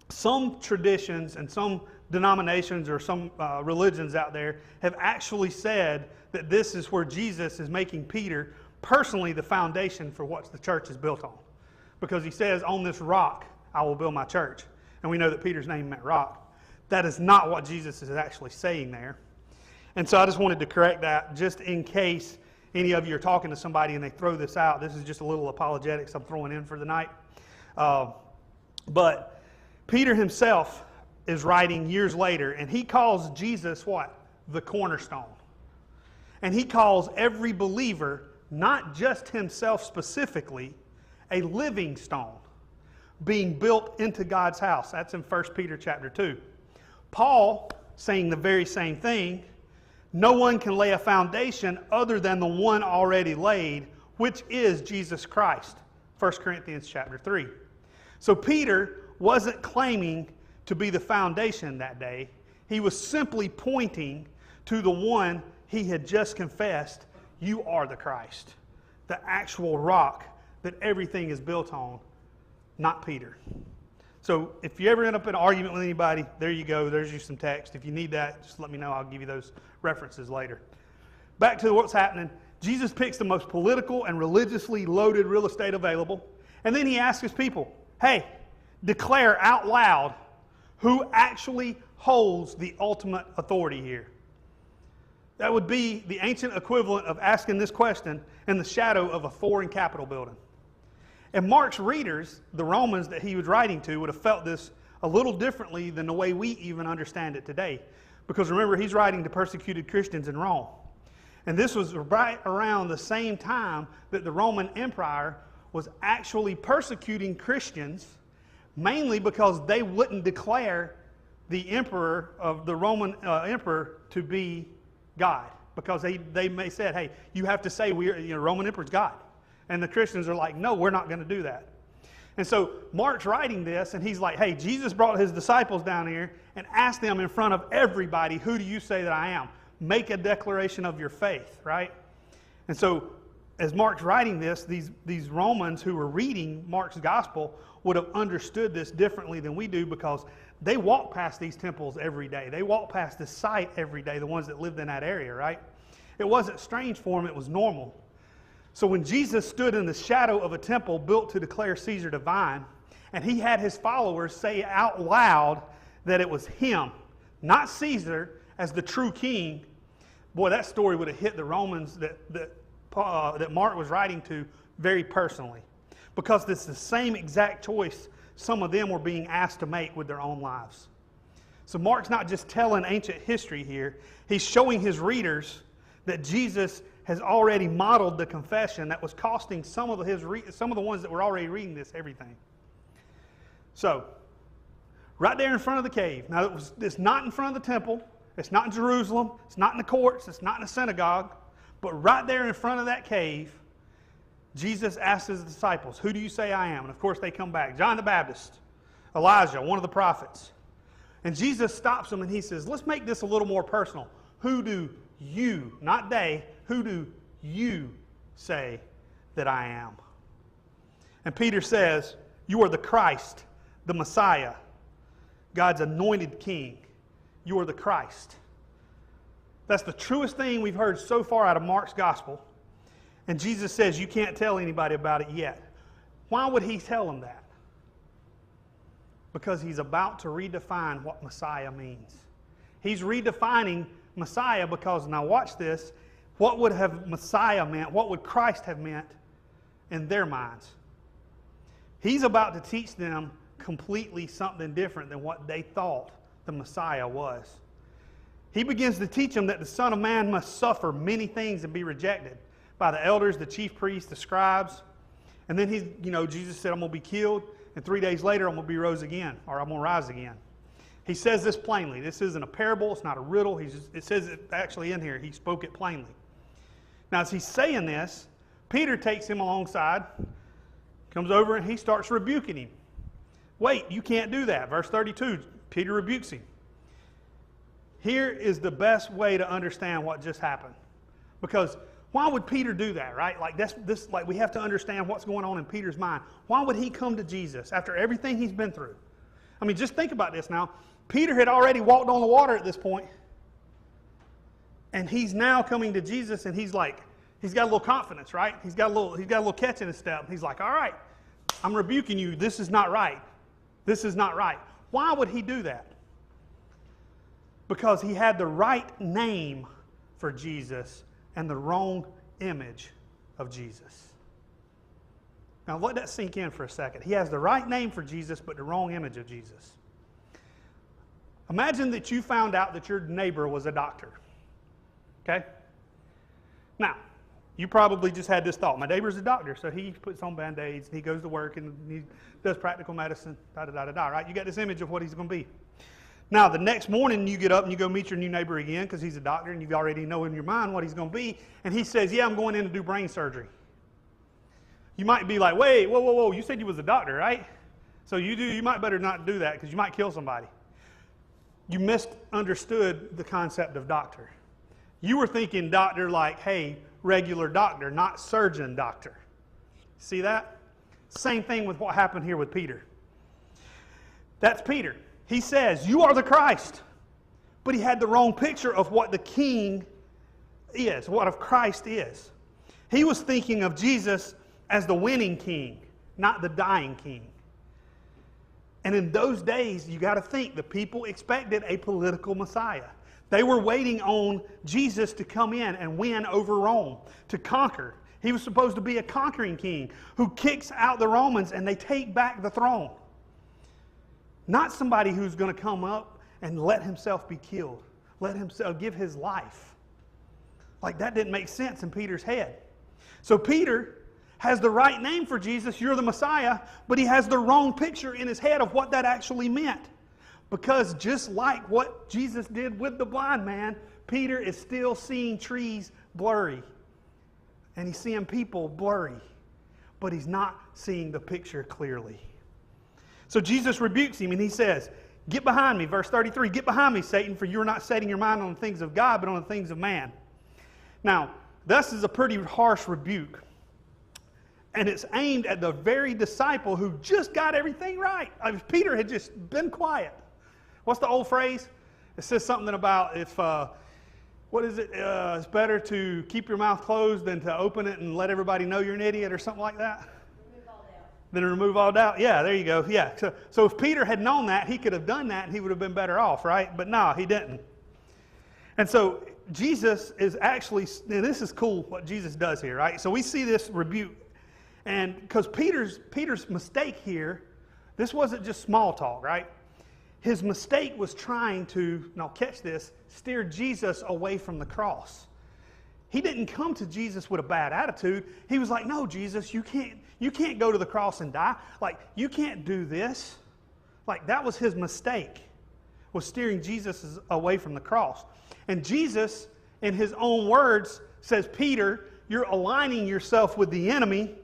Some traditions and some denominations or some religions out there have actually said that this is where Jesus is making Peter personally the foundation for what the church is built on. Because he says, on this rock I will build my church. And we know that Peter's name meant rock. That is not what Jesus is actually saying there. And so I just wanted to correct that, just in case any of you are talking to somebody and they throw this out. This is just a little apologetics I'm throwing in for the night. But Peter himself is writing years later, and he calls Jesus what? The cornerstone. And he calls every believer, not just himself specifically, a living stone, being built into God's house. That's in 1 Peter chapter 2. Paul saying the very same thing. No one can lay a foundation other than the one already laid, which is Jesus Christ. 1 Corinthians chapter 3. So Peter wasn't claiming to be the foundation that day. He was simply pointing to the one he had just confessed, you are the Christ, the actual rock that everything is built on, not Peter. So if you ever end up in an argument with anybody, there you go. There's you some text. If you need that, just let me know. I'll give you those references later. Back to what's happening. Jesus picks the most political and religiously loaded real estate available. And then he asks his people, hey, declare out loud who actually holds the ultimate authority here. That would be the ancient equivalent of asking this question in the shadow of a foreign Capitol building. And Mark's readers, the Romans that he was writing to, would have felt this a little differently than the way we even understand it today. Because remember, he's writing to persecuted Christians in Rome. And this was right around the same time that the Roman Empire was actually persecuting Christians, mainly because they wouldn't declare the emperor of the Roman emperor to be God. because they may said, hey, you have to say Roman emperor's God. And the Christians are like, no, we're not going to do that. And so Mark's writing this, and he's like, hey, Jesus brought his disciples down here and asked them in front of everybody, who do you say that I am? Make a declaration of your faith, right? And so as Mark's writing this, these Romans who were reading Mark's gospel would have understood this differently than we do, because they walk past these temples every day. They walk past this site every day, the ones that lived in that area, right? It wasn't strange for them, it was normal. So when Jesus stood in the shadow of a temple built to declare Caesar divine, and he had his followers say out loud that it was him, not Caesar, as the true king, boy, that story would have hit the Romans that Mark was writing to very personally. Because it's the same exact choice some of them were being asked to make with their own lives. So Mark's not just telling ancient history here, he's showing his readers that Jesus has already modeled the confession that was costing some of the ones that were already reading this everything. So, right there in front of the cave. Now, it's not in front of the temple. It's not in Jerusalem. It's not in the courts. It's not in the synagogue. But right there in front of that cave, Jesus asked his disciples, who do you say I am? And of course they come back. John the Baptist, Elijah, one of the prophets. And Jesus stops them and he says, let's make this a little more personal. Who do you, not they, who do you say that I am? And Peter says, you are the Christ, the Messiah, God's anointed king. You are the Christ. That's the truest thing we've heard so far out of Mark's gospel. And Jesus says you can't tell anybody about it yet. Why would he tell them that? Because he's about to redefine what Messiah means. He's redefining Messiah because, now watch this, what would have Messiah meant, what would Christ have meant in their minds? He's about to teach them completely something different than what they thought the Messiah was. He begins to teach them that the Son of Man must suffer many things and be rejected by the elders, the chief priests, the scribes. And then Jesus said, I'm going to be killed, and 3 days later I'm going to be rose again, or I'm going to rise again. He says this plainly. This isn't a parable, it's not a riddle. It says it actually in here. He spoke it plainly. Now as he's saying this, Peter takes him alongside, comes over and he starts rebuking him. Wait, you can't do that. Verse 32, Peter rebukes him. Here is the best way to understand what just happened. Because why would Peter do that, right? Like we have to understand what's going on in Peter's mind. Why would he come to Jesus after everything he's been through? I mean, just think about this now. Peter had already walked on the water at this point. And he's now coming to Jesus, and he's got a little confidence, right? He's got a little catch in his step. He's like, all right, I'm rebuking you. This is not right. This is not right. Why would he do that? Because he had the right name for Jesus and the wrong image of Jesus. Now let that sink in for a second. He has the right name for Jesus, but the wrong image of Jesus. Imagine that you found out that your neighbor was a doctor. Okay? Now, you probably just had this thought. My neighbor's a doctor, so he puts on Band-Aids, and he goes to work, and he does practical medicine, da-da-da-da-da, right? You got this image of what he's going to be. Now, the next morning, you get up and you go meet your new neighbor again because he's a doctor, and you already know in your mind what he's going to be, and he says, yeah, I'm going in to do brain surgery. You might be like, wait, whoa, you said you was a doctor, right? So you might better not do that because you might kill somebody. You misunderstood the concept of doctor. You were thinking doctor like, hey, regular doctor, not surgeon doctor. See that? Same thing with what happened here with Peter. That's Peter. He says, you are the Christ. But he had the wrong picture of what the king is, what of Christ is. He was thinking of Jesus as the winning king, not the dying king. And in those days, you got to think, the people expected a political Messiah. They were waiting on Jesus to come in and win over Rome, to conquer. He was supposed to be a conquering king who kicks out the Romans and they take back the throne. Not somebody who's going to come up and let himself be killed, let himself give his life. Like that didn't make sense in Peter's head. So Peter has the right name for Jesus, you're the Messiah, but he has the wrong picture in his head of what that actually meant. Because just like what Jesus did with the blind man, Peter is still seeing trees blurry. And he's seeing people blurry. But he's not seeing the picture clearly. So Jesus rebukes him and he says, get behind me. Verse 33, get behind me, Satan, for you are not setting your mind on the things of God, but on the things of man. Now, this is a pretty harsh rebuke. And it's aimed at the very disciple who just got everything right. Peter had just been quiet. What's the old phrase? It says something about if, what is it? It's better to keep your mouth closed than to open it and let everybody know you're an idiot or something like that. Remove all doubt. Then remove all doubt. Yeah, there you go. Yeah. So if Peter had known that, he could have done that and he would have been better off, right? But no, he didn't. And so Jesus is actually, and this is cool what Jesus does here, right? So we see this rebuke. And because Peter's mistake here, this wasn't just small talk, right? His mistake was trying to, now catch this, steer Jesus away from the cross. He didn't come to Jesus with a bad attitude. He was like, no, Jesus, you can't go to the cross and die. Like, you can't do this. Like, that was his mistake, was steering Jesus away from the cross. And Jesus, in his own words, says, Peter, you're aligning yourself with the enemy,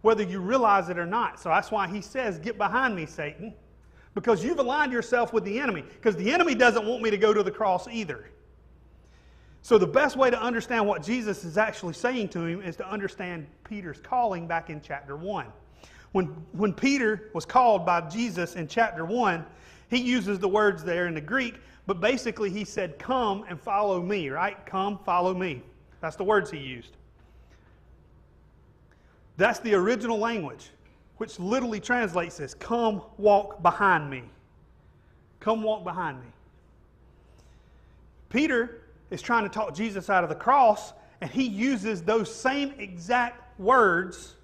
whether you realize it or not. So that's why he says, get behind me, Satan. Because you've aligned yourself with the enemy. Because the enemy doesn't want me to go to the cross either. So the best way to understand what Jesus is actually saying to him is to understand Peter's calling back in chapter 1. When Peter was called by Jesus in chapter 1, he uses the words there in the Greek, but basically he said, come and follow me, right? Come, follow me. That's the words he used. That's the original language, which literally translates as, come walk behind me. Come walk behind me. Peter is trying to talk Jesus out of the cross, and he uses those same exact words,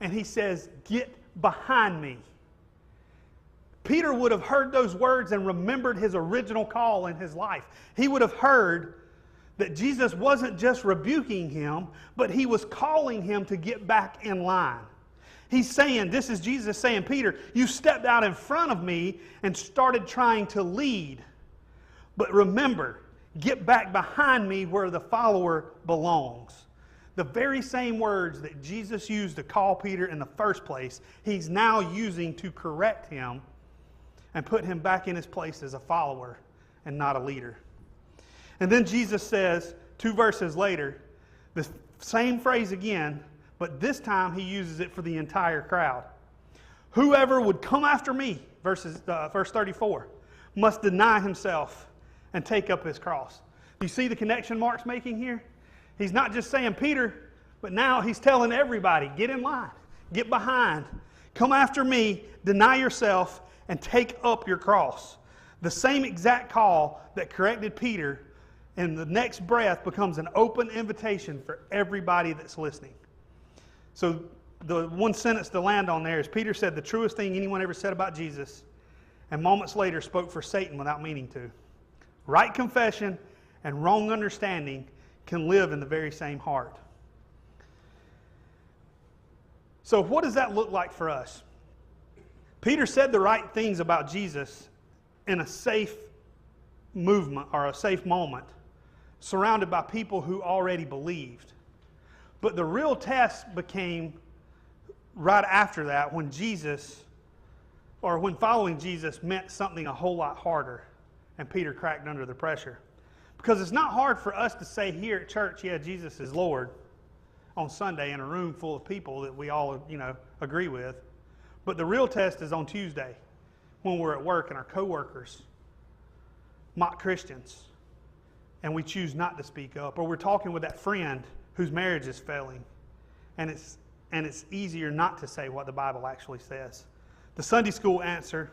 and he says, get behind me. Peter would have heard those words and remembered his original call in his life. He would have heard that Jesus wasn't just rebuking him, but he was calling him to get back in line. He's saying, this is Jesus saying, Peter, you stepped out in front of me and started trying to lead. But remember, get back behind me where the follower belongs. The very same words that Jesus used to call Peter in the first place, he's now using to correct him and put him back in his place as a follower and not a leader. And then Jesus says, 2 verses later, the same phrase again, but this time he uses it for the entire crowd. Whoever would come after me, verse 34, must deny himself and take up his cross. You see the connection Mark's making here? He's not just saying Peter, but now he's telling everybody, get in line, get behind, come after me, deny yourself, and take up your cross. The same exact call that corrected Peter in the next breath becomes an open invitation for everybody that's listening. So the one sentence to land on there is Peter said the truest thing anyone ever said about Jesus, and moments later spoke for Satan without meaning to. Right confession and wrong understanding can live in the very same heart. So what does that look like for us? Peter said the right things about Jesus in a safe movement or a safe moment, surrounded by people who already believed. But the real test became right after that when Jesus, or when following Jesus meant something a whole lot harder, and Peter cracked under the pressure. Because it's not hard for us to say here at church, yeah, Jesus is Lord, on Sunday in a room full of people that we all, agree with. But the real test is on Tuesday when we're at work and our coworkers mock Christians and we choose not to speak up, or we're talking with that friend whose marriage is failing and it's easier not to say what the Bible actually says. The Sunday school answer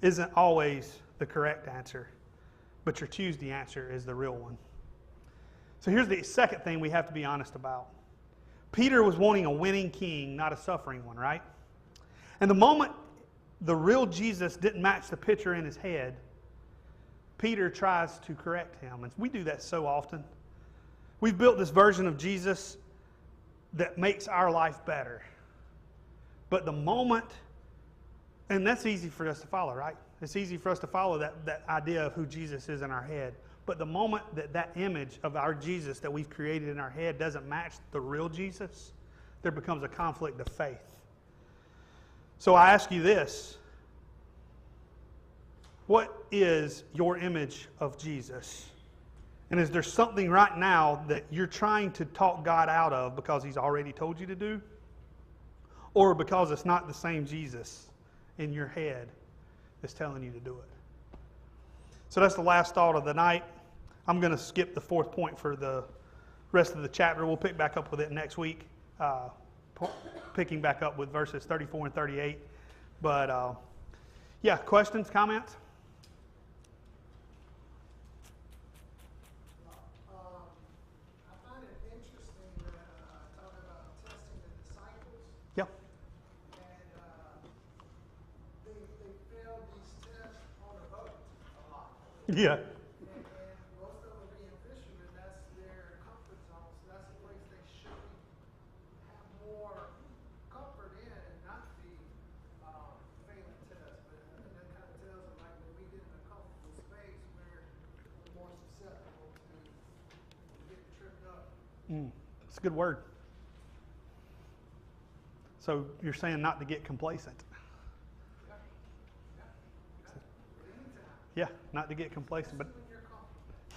isn't always the correct answer, but your Tuesday answer is the real one. So here's the second thing we have to be honest about. Peter was wanting a winning king, not a suffering one, right? And the moment the real Jesus didn't match the picture in his head, Peter tries to correct him. And we do that so often. We've built this version of Jesus that makes our life better. But the moment, and that's easy for us to follow, right? It's easy for us to follow that idea of who Jesus is in our head. But the moment that image of our Jesus that we've created in our head doesn't match the real Jesus, there becomes a conflict of faith. So I ask you this. What is your image of Jesus? And is there something right now that you're trying to talk God out of because He's already told you to do? Or because it's not the same Jesus in your head that's telling you to do it? So that's the last thought of the night. I'm going to skip the fourth point for the rest of the chapter. We'll pick back up with it next week, picking back up with verses 34 and 38. But yeah, questions, comments? Yeah. Yeah. And most of them being fishermen, that's their comfort zone. So that's a place they should have more comfort in and not be failing tests. But I think that kind of tells them, like, when we get in a comfortable space, we're more susceptible to getting tripped up. It's a good word. So you're saying not to get complacent. Yeah, not to get complacent, but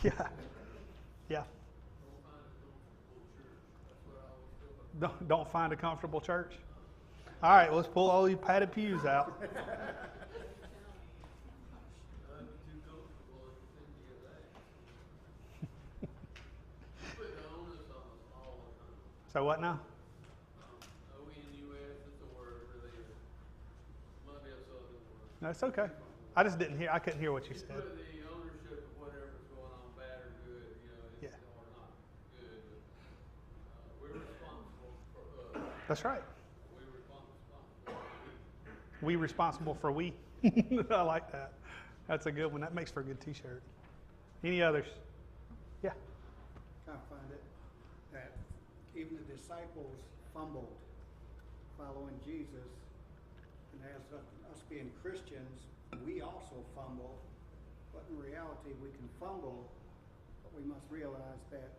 yeah, yeah. Don't find a comfortable church. All right, let's pull all these padded pews out. So what now? No, it's okay. I just didn't hear. I couldn't hear what you said. The ownership of whatever's going on, bad or good, Yeah. or not good. We're responsible for us. That's right. We're responsible. We responsible for we. I like that. That's a good one. That makes for a good T-shirt. Any others? Yeah. I find it that even the disciples fumbled following Jesus, and as us being Christians, we also fumble. But in reality, we can fumble, but we must realize that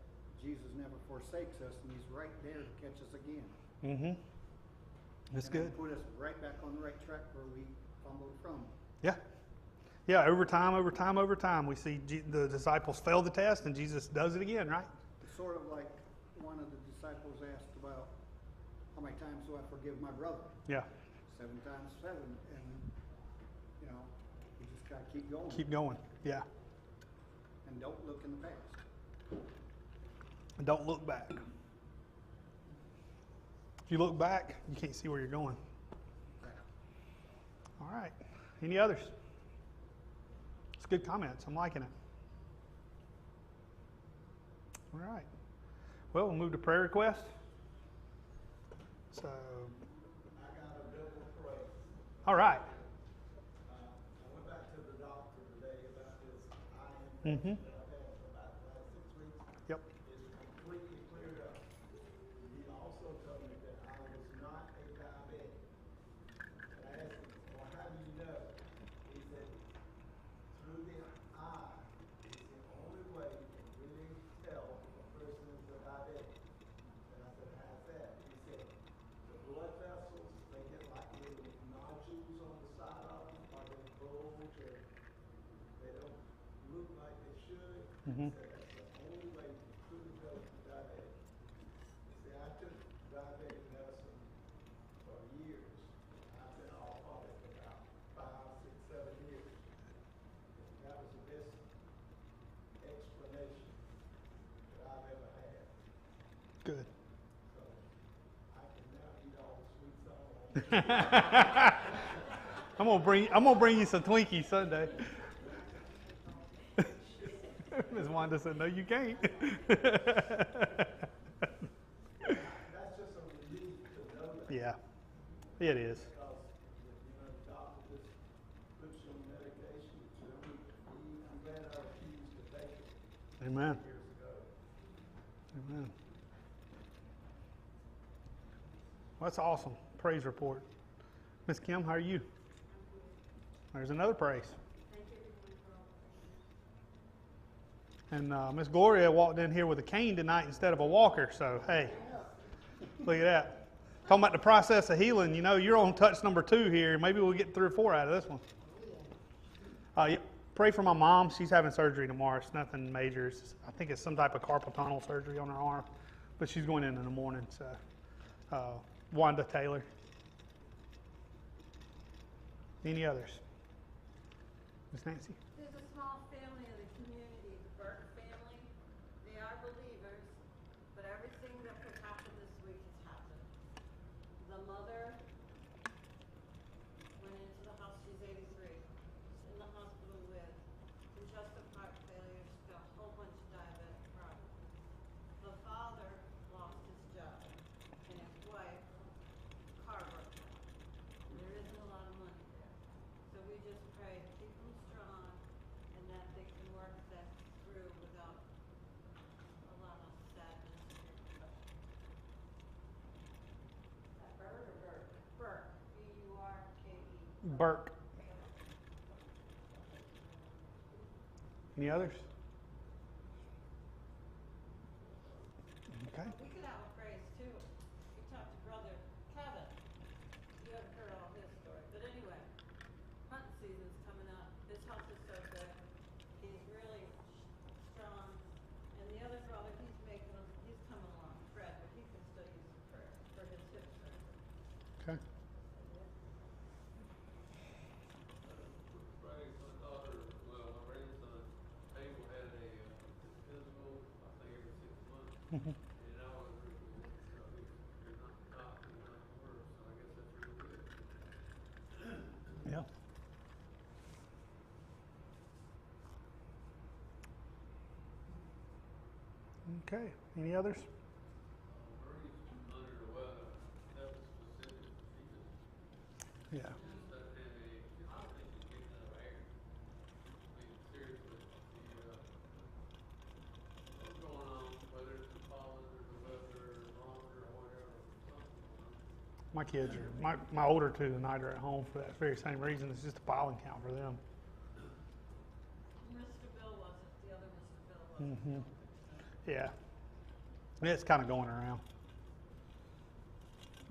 Jesus never forsakes us, and He's right there to catch us again. Mm-hmm. That's And good. put us right back on the right track where we fumbled from. Yeah. Yeah, over time, we see the disciples fail the test, and Jesus does it again, right? It's sort of like one of the disciples asked about, how many times do I forgive my brother? Yeah. 7 times 7, and you know, you just gotta keep going. Keep going. Yeah. And don't look in the past. And don't look back. If you look back, you can't see where you're going. All right. Any others? It's good comments. I'm liking it. All right. Well, we'll move to prayer request. So. I got a double praise. All right. I went back to the doctor today about this eye Mm-hmm. infection that I've had for about the last 6 weeks. Yep. It's completely cleared up. He also told me that I was not a diabetic. And I asked him, well, how do you know? He said, through the eye is the only way you can really tell if a person is a diabetic. And I said, how's that? He said, the blood vessels, they get like little nodules on the side of them, or they bulge, or they don't look like they should. Mm-hmm. He said, that's the only way you can truly tell if you're diabetic. He said, I took diabetic medicine for years. I've been off of it for about 5, 6, 7 years. And that was the best explanation that I've ever had. Good. So I can now eat all the sweets I want. I'm gonna bring you some Twinkies Sunday. Ms. Wanda said, "No, you can't." That's just a relief to know that. Yeah, it is. Because, the doctor just puts you on medication. I'm glad I refused to take it Amen. years ago. Amen. Well, that's awesome. Praise report. Miss Kim, how are you? There's another praise. Thank everyone for all. And Miss Gloria walked in here with a cane tonight instead of a walker. So, hey, look at that. Talking about the process of healing, you know, you're on touch number 2 here. Maybe we'll get 3 or 4 out of this one. Yeah, pray for my mom. She's having surgery tomorrow. It's nothing major. I think it's some type of carpal tunnel surgery on her arm. But she's going in the morning. So, Wanda Taylor. Any others? Miss Nancy? There's a small family in the community, the Burke family. They are believers, but everything that could happen this week has happened. The mother went into the hospital, she's 83. She's in the hospital with congestive heart failure. She's got a whole bunch of diabetic problems. The father lost his job, and his wife, car broke down. There isn't a lot of money there. So we just pray to keep them strong and that they can work that through without a lot of sadness. Is that Bird or Burke? Burke, B-U-R-K-E. Burke. Any others? Okay. We could have a praise too. We talked to Brother Kevin. You haven't heard all his story, but anyway, hunting season's coming up. His health is so good. He's really strong. And the other brother, he's coming along, Fred, but he can still use some prayer for his hip surgery. Okay. Praise my daughter, well, my grandson, Abel had a physical, I think every 6 months. And I was really, you're not top, you're not worse, so I guess that's really good. Yeah. Okay. Any others? Marie's under the weather, that was specific, she just Yeah. doesn't have any, I don't think she's getting enough air. I mean, seriously, what's going on, whether it's the pollen or the weather or longer or whatever, something going on. My kids are, my older 2 tonight are at home for that very same reason. It's just a pollen count for them. Mr. Bill wasn't, the other Mr. Bill wasn't. Yeah. It's kind of going around.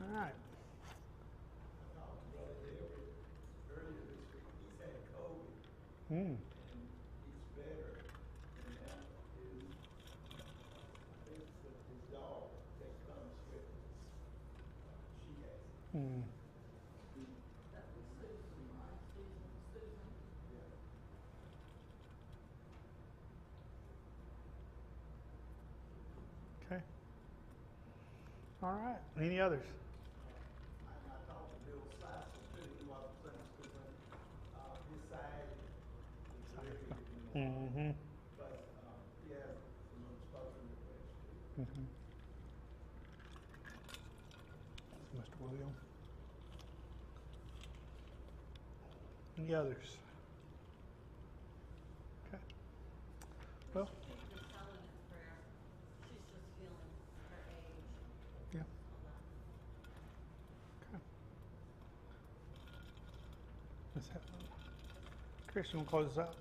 All right. I talked to Brother Everett earlier this week. He's had COVID. Mm. And he's better. And that is, I think it's his dog that comes with us. She has it. Mm. That was Susan. Yeah. Okay. All right. Any others? And I talked to Bill Sasser too. He was Sunday school. His side is very good. Mm-hmm. But he has some unspoken requests too. Mm-hmm. Mr. William. Any others? Okay. Well, Keep Miss Helen in prayer. She's just feeling her age. yeah. All that. Okay. Let's have, Christian will close us out.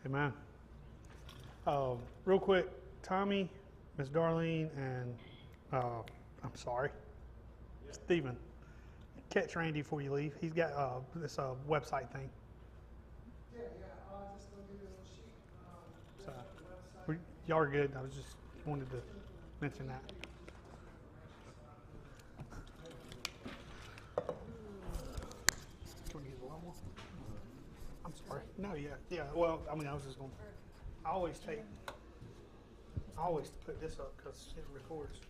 Amen. Real quick, Tommy, Miss Darlene, and I'm sorry. Stephen, catch Randy before you leave. He's got this website thing. Yeah, just gonna give you a little sheet. So, The website. y'all are good. I was just wanted to mention that. Can we get a little more? I'm sorry. No, yeah. Well, I mean, I was just going. I always put this up because it records.